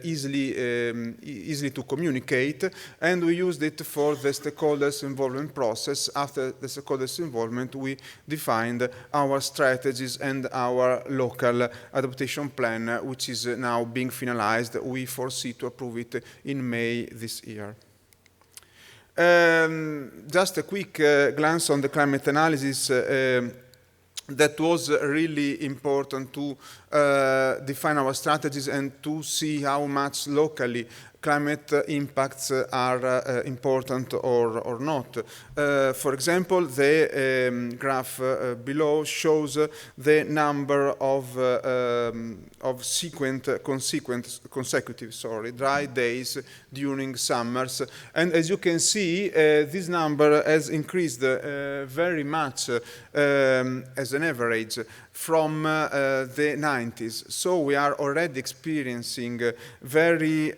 easily to communicate, and we used it for the stakeholders involvement process. After the stakeholders involvement, we defined our strategies and our local adaptation plan, which is now being finalized. We foresee to approve it in May this year. Just a quick glance on the climate analysis. That was really important to define our strategies and to see how much locally climate impacts are important or not. For example, the graph below shows the number of consecutive dry days during summers. And as you can see, this number has increased very much as an average from the 90s. So we are already experiencing very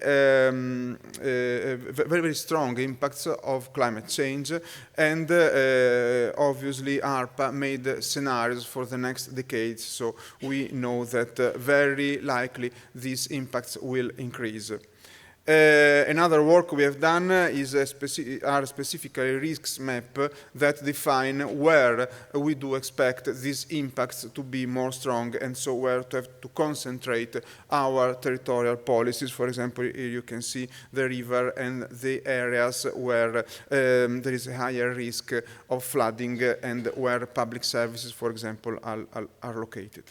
strong impacts of climate change, and obviously ARPA made scenarios for the next decades, so we know that very likely these impacts will increase. Another work we have done is specifically risks map that define where we do expect these impacts to be more strong, and so where to have to concentrate our territorial policies. For example, here you can see the river and the areas where there is a higher risk of flooding and where public services, for example, are located.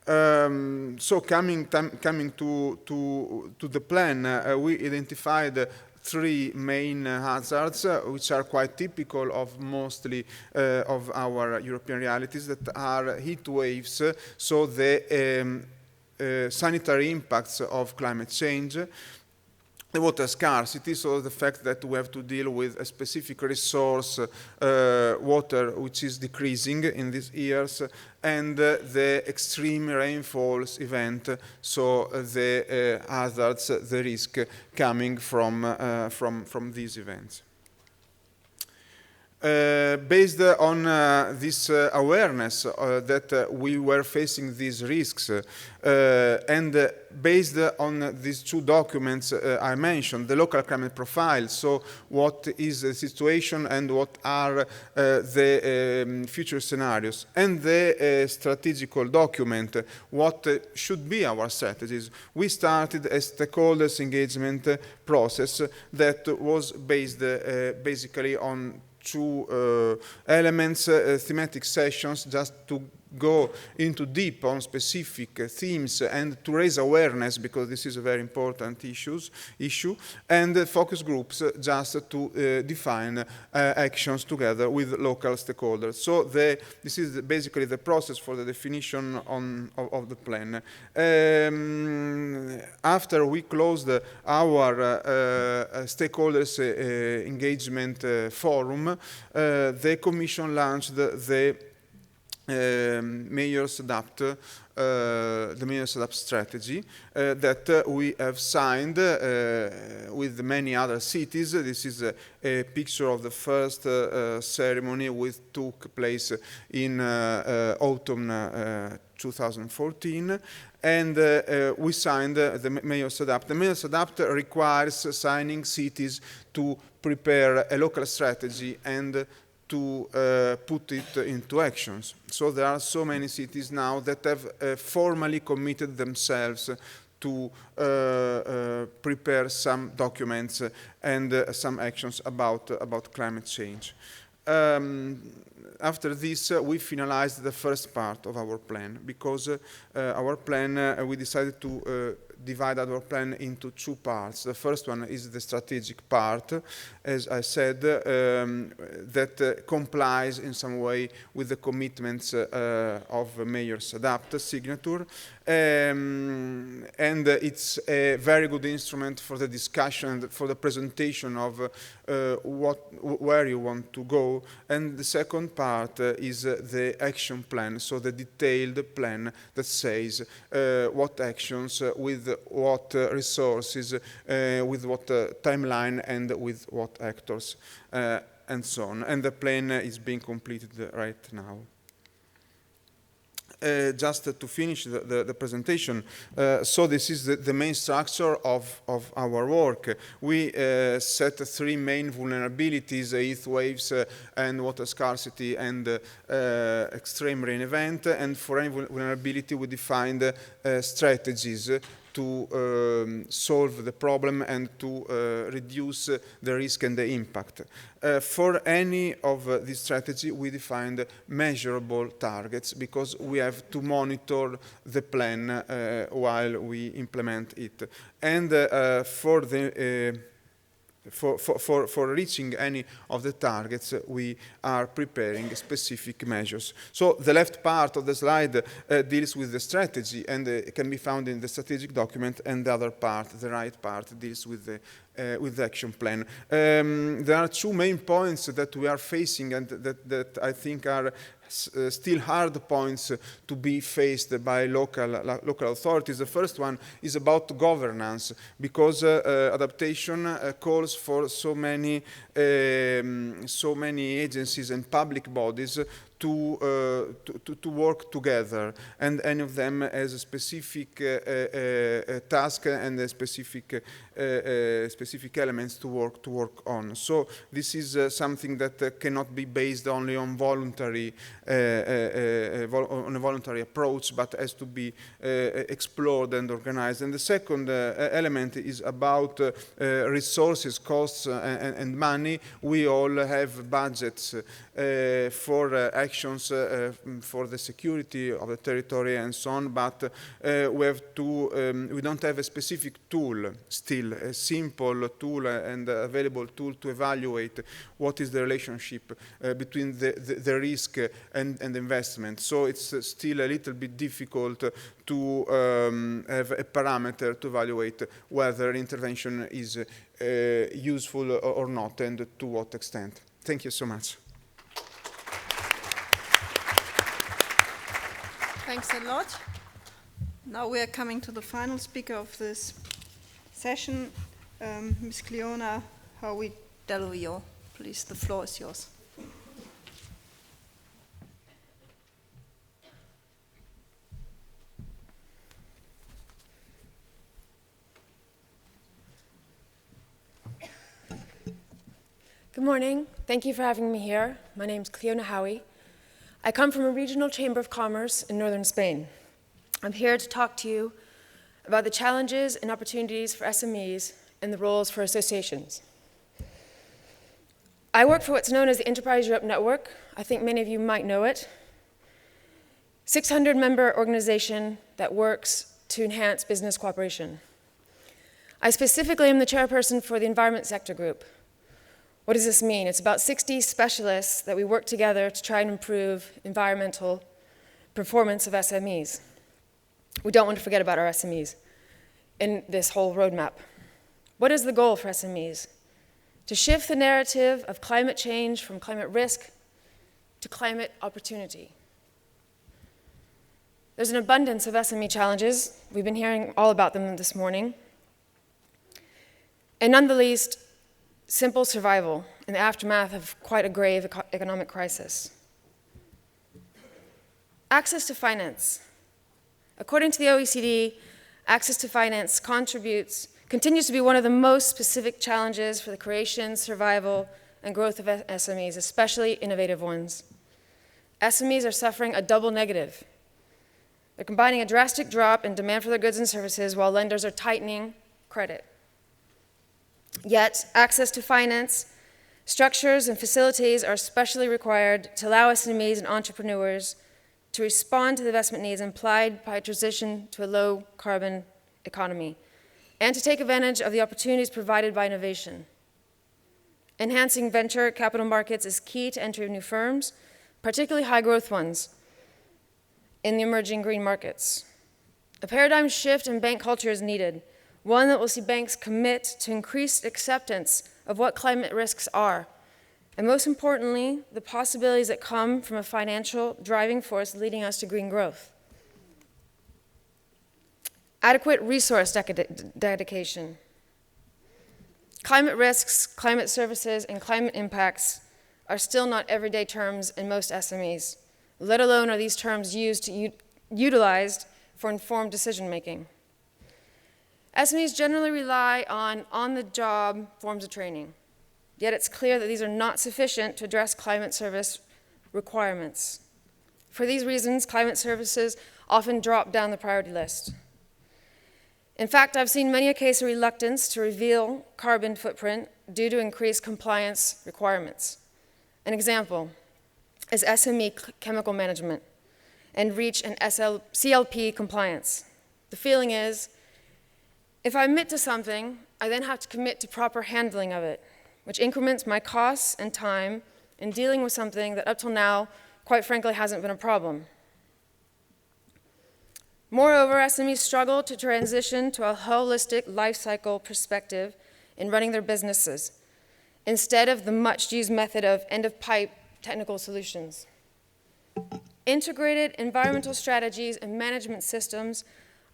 So coming to the plan, we identified three main hazards, which are quite typical of mostly of our European realities, that are heat waves, so the sanitary impacts of climate change, the water scarcity, so the fact that we have to deal with a specific resource, water, which is decreasing in these years, and the extreme rainfalls event, so the hazards, the risk coming from these events. Based on this awareness that we were facing these risks, and based on these two documents I mentioned, the local climate profile, so what is the situation and what are the future scenarios, and the strategical document, what should be our strategies, we started a stakeholders engagement process that was based basically on two elements, thematic sessions, just to go into deep on specific themes and to raise awareness, because this is a very important issue, and focus groups just to define actions together with local stakeholders. So this is basically the process for the definition of the plan. After we closed our stakeholders engagement forum, the Commission launched the Mayors Adapt, the Mayors Adapt strategy that we have signed with many other cities. This is a picture of the first ceremony which took place in autumn 2014. And we signed the Mayors Adapt. The Mayors Adapt requires signing cities to prepare a local strategy and to put it into actions. So there are so many cities now that have formally committed themselves to prepare some documents and some actions about climate change. After this, we finalized the first part of our plan, because our plan, we decided to divide our plan into two parts. The first one is the strategic part, as I said, that complies in some way with the commitments of Mayor's Adapt signature. And it's a very good instrument for the discussion and for the presentation of where you want to go. And the second part is the action plan, so the detailed plan that says what actions, with what resources, with what timeline, and with what actors, and so on. And the plan is being completed right now. Just to finish the presentation, so this is the main structure of our work. We set three main vulnerabilities: heat waves and water scarcity and extreme rain event. And for any vulnerability, we defined strategies to solve the problem and to reduce the risk and the impact. For any of these strategies, we defined measurable targets because we have to monitor the plan while we implement it. And for reaching any of the targets, we are preparing specific measures. So the left part of the slide deals with the strategy, and it can be found in the strategic document, and the other part, the right part, deals with the action plan. There are two main points that we are facing and that I think are still hard points to be faced by local authorities. The first one is about governance, because adaptation calls for so many agencies and public bodies to work together, and any of them has a specific task and a specific elements to work on. So this is something that cannot be based only on voluntary on a voluntary approach, but has to be explored and organized. And the second element is about resources, costs, and money. We all have budgets for actions for the security of the territory and so on, but we don't have a specific tool still, a simple tool and available tool to evaluate what is the relationship between the risk and investment. So it's still a little bit difficult to have a parameter to evaluate whether an intervention is useful or not, and to what extent. Thank you so much. Thanks a lot. Now we are coming to the final speaker of this session, Ms. Cleona Howie Del Rio. Please, the floor is yours. Good morning. Thank you for having me here. My name is Cleona Howie. I come from a regional chamber of commerce in northern Spain. I'm here to talk to you about the challenges and opportunities for SMEs and the roles for associations. I work for what's known as the Enterprise Europe Network. I think many of you might know it. 600-member organization that works to enhance business cooperation. I specifically am the chairperson for the environment sector group. What does this mean? It's about 60 specialists that we work together to try and improve environmental performance of SMEs. We don't want to forget about our SMEs in this whole roadmap. What is the goal for SMEs? To shift the narrative of climate change from climate risk to climate opportunity. There's an abundance of SME challenges. We've been hearing all about them this morning. And none the least, simple survival in the aftermath of quite a grave economic crisis. Access to finance. According to the OECD, access to finance continues to be one of the most specific challenges for the creation, survival, and growth of SMEs, especially innovative ones. SMEs are suffering a double negative. They're combining a drastic drop in demand for their goods and services while lenders are tightening credit. Yet, access to finance, structures, and facilities are especially required to allow SMEs and entrepreneurs to respond to the investment needs implied by a transition to a low-carbon economy, and to take advantage of the opportunities provided by innovation. Enhancing venture capital markets is key to entry of new firms, particularly high-growth ones, in the emerging green markets. A paradigm shift in bank culture is needed, one that will see banks commit to increased acceptance of what climate risks are, and most importantly, the possibilities that come from a financial driving force leading us to green growth. Adequate resource dedication. Climate risks, climate services, and climate impacts are still not everyday terms in most SMEs, let alone are these terms utilized for informed decision-making. SMEs generally rely on-the-job forms of training, yet it's clear that these are not sufficient to address climate service requirements. For these reasons, climate services often drop down the priority list. In fact, I've seen many a case of reluctance to reveal carbon footprint due to increased compliance requirements. An example is SME chemical management and REACH and CLP compliance. The feeling is, if I admit to something, I then have to commit to proper handling of it, which increments my costs and time in dealing with something that up till now, quite frankly, hasn't been a problem. Moreover, SMEs struggle to transition to a holistic life cycle perspective in running their businesses, instead of the much-used method of end-of-pipe technical solutions. Integrated environmental strategies and management systems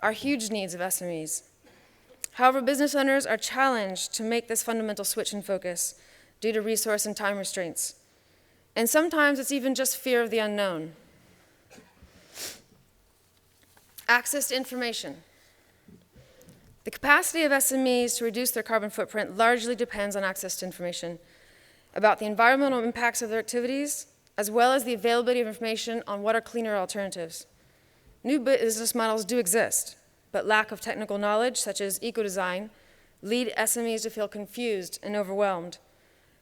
are huge needs of SMEs. However, business owners are challenged to make this fundamental switch in focus due to resource and time restraints. And sometimes it's even just fear of the unknown. Access to information. The capacity of SMEs to reduce their carbon footprint largely depends on access to information about the environmental impacts of their activities, as well as the availability of information on what are cleaner alternatives. New business models do exist, but lack of technical knowledge, such as eco-design, lead SMEs to feel confused and overwhelmed,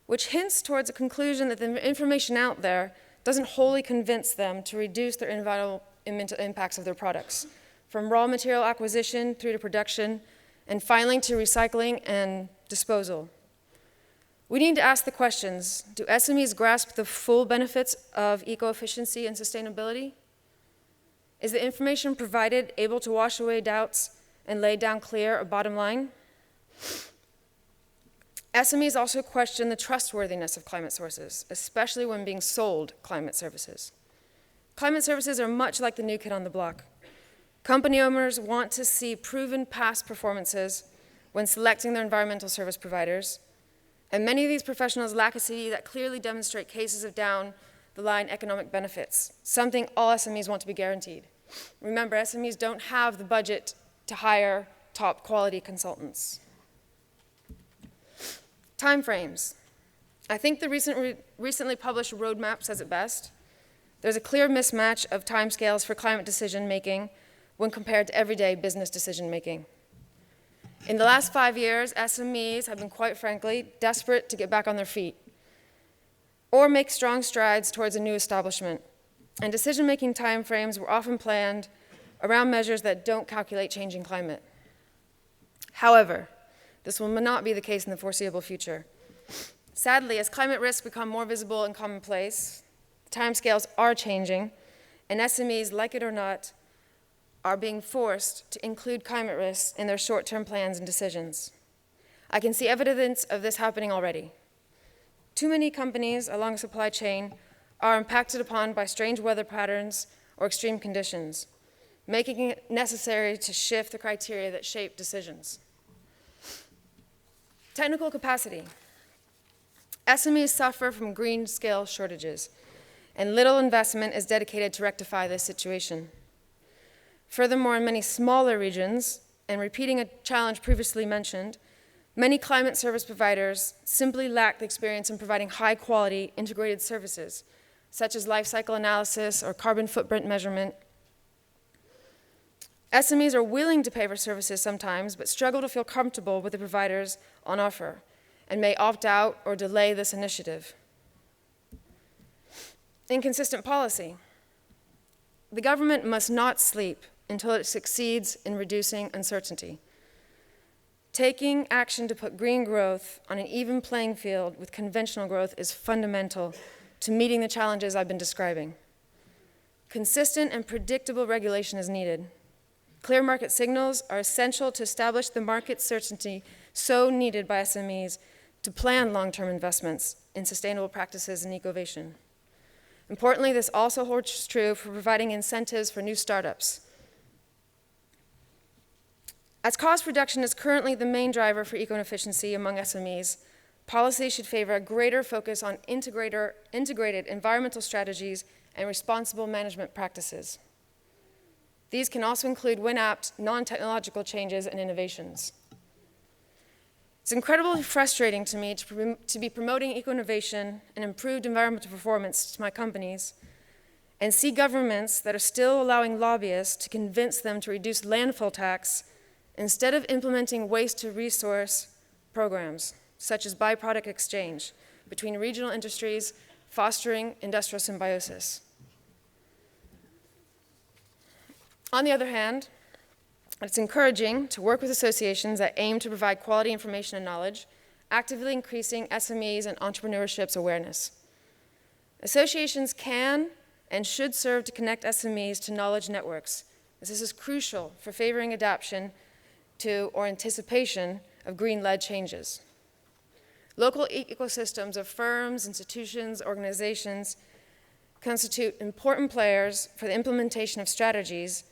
which hints towards a conclusion that the information out there doesn't wholly convince them to reduce their environmental impacts of their products, from raw material acquisition through to production, and finally to recycling and disposal. We need to ask the questions: do SMEs grasp the full benefits of eco-efficiency and sustainability? Is the information provided able to wash away doubts and lay down clear a bottom line? SMEs also question the trustworthiness of climate sources, especially when being sold climate services. Climate services are much like the new kid on the block. Company owners want to see proven past performances when selecting their environmental service providers, and many of these professionals lack a CV that clearly demonstrate cases of down-the-line economic benefits, something all SMEs want to be guaranteed. Remember, SMEs don't have the budget to hire top-quality consultants. Timeframes. I think the recently published roadmap says it best. There's a clear mismatch of timescales for climate decision-making when compared to everyday business decision-making. In the last 5 years, SMEs have been, quite frankly, desperate to get back on their feet or make strong strides towards a new establishment. And decision-making timeframes were often planned around measures that don't calculate changing climate. However, this will not be the case in the foreseeable future. Sadly, as climate risks become more visible and commonplace, timescales are changing, and SMEs, like it or not, are being forced to include climate risks in their short-term plans and decisions. I can see evidence of this happening already. Too many companies along the supply chain are impacted upon by strange weather patterns or extreme conditions, making it necessary to shift the criteria that shape decisions. Technical capacity. SMEs suffer from green scale shortages, and little investment is dedicated to rectify this situation. Furthermore, in many smaller regions, and repeating a challenge previously mentioned, many climate service providers simply lack the experience in providing high-quality integrated services, such as life cycle analysis or carbon footprint measurement. SMEs are willing to pay for services sometimes, but struggle to feel comfortable with the providers on offer, and may opt out or delay this initiative. Inconsistent policy. The government must not sleep until it succeeds in reducing uncertainty. Taking action to put green growth on an even playing field with conventional growth is fundamental to meeting the challenges I've been describing. Consistent and predictable regulation is needed. Clear market signals are essential to establish the market certainty so needed by SMEs to plan long-term investments in sustainable practices and eco-innovation. Importantly, this also holds true for providing incentives for new startups. As cost reduction is currently the main driver for eco-efficiency among SMEs, policy should favor a greater focus on integrated environmental strategies and responsible management practices. These can also include, when apt, non-technological changes and innovations. It's incredibly frustrating to me to be promoting eco-innovation and improved environmental performance to my companies and see governments that are still allowing lobbyists to convince them to reduce landfill tax instead of implementing waste-to-resource programs, such as byproduct exchange between regional industries, fostering industrial symbiosis. On the other hand, it's encouraging to work with associations that aim to provide quality information and knowledge, actively increasing SMEs and entrepreneurship's awareness. Associations can and should serve to connect SMEs to knowledge networks, as this is crucial for favoring adoption to or anticipation of green-led changes. Local ecosystems of firms, institutions, organizations constitute important players for the implementation of strategies,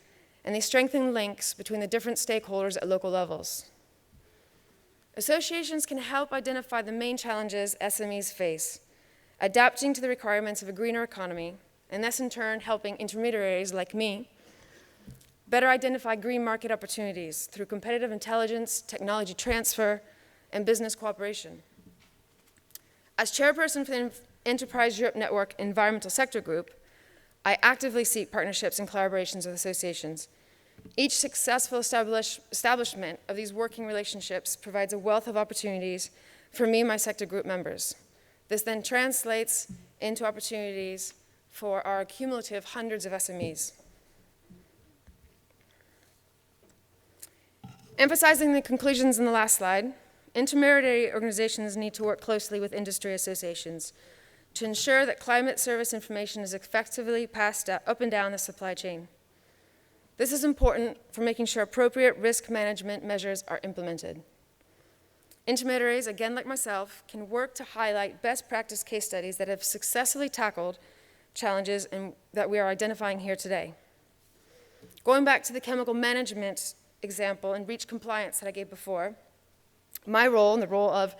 and they strengthen links between the different stakeholders at local levels. Associations can help identify the main challenges SMEs face, adapting to the requirements of a greener economy, and thus in turn helping intermediaries like me better identify green market opportunities through competitive intelligence, technology transfer, and business cooperation. As chairperson for the Enterprise Europe Network Environmental Sector Group, I actively seek partnerships and collaborations with associations. Each successful establishment of these working relationships provides a wealth of opportunities for me and my sector group members. This then translates into opportunities for our cumulative hundreds of SMEs. Emphasizing the conclusions in the last slide, intermediary organizations need to work closely with industry associations to ensure that climate service information is effectively passed up and down the supply chain. This is important for making sure appropriate risk management measures are implemented. Intermediaries, again like myself, can work to highlight best practice case studies that have successfully tackled challenges that we are identifying here today. Going back to the chemical management example and REACH compliance that I gave before, my role and the role of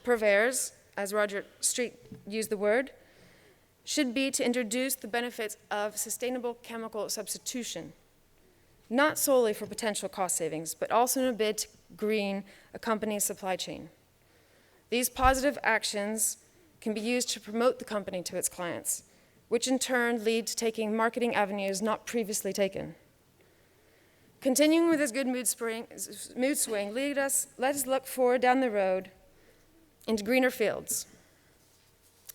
purveyors, as Roger Street used the word, should be to introduce the benefits of sustainable chemical substitution, not solely for potential cost savings, but also in a bid to green a company's supply chain. These positive actions can be used to promote the company to its clients, which in turn lead to taking marketing avenues not previously taken. Continuing with this good mood swing, let us look forward down the road into greener fields.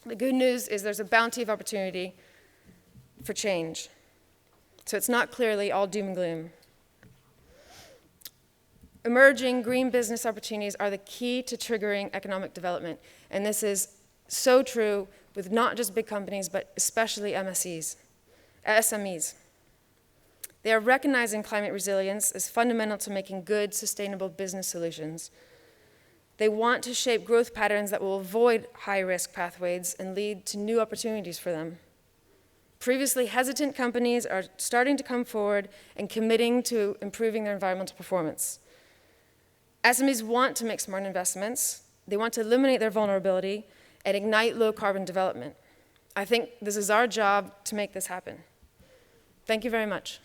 The good news is there's a bounty of opportunity for change. So it's not clearly all doom and gloom. Emerging green business opportunities are the key to triggering economic development. And this is so true with not just big companies, but especially SMEs. They are recognizing climate resilience as fundamental to making good, sustainable business solutions. They want to shape growth patterns that will avoid high-risk pathways and lead to new opportunities for them. Previously hesitant companies are starting to come forward and committing to improving their environmental performance. SMEs want to make smart investments. They want to eliminate their vulnerability and ignite low-carbon development. I think this is our job to make this happen. Thank you very much.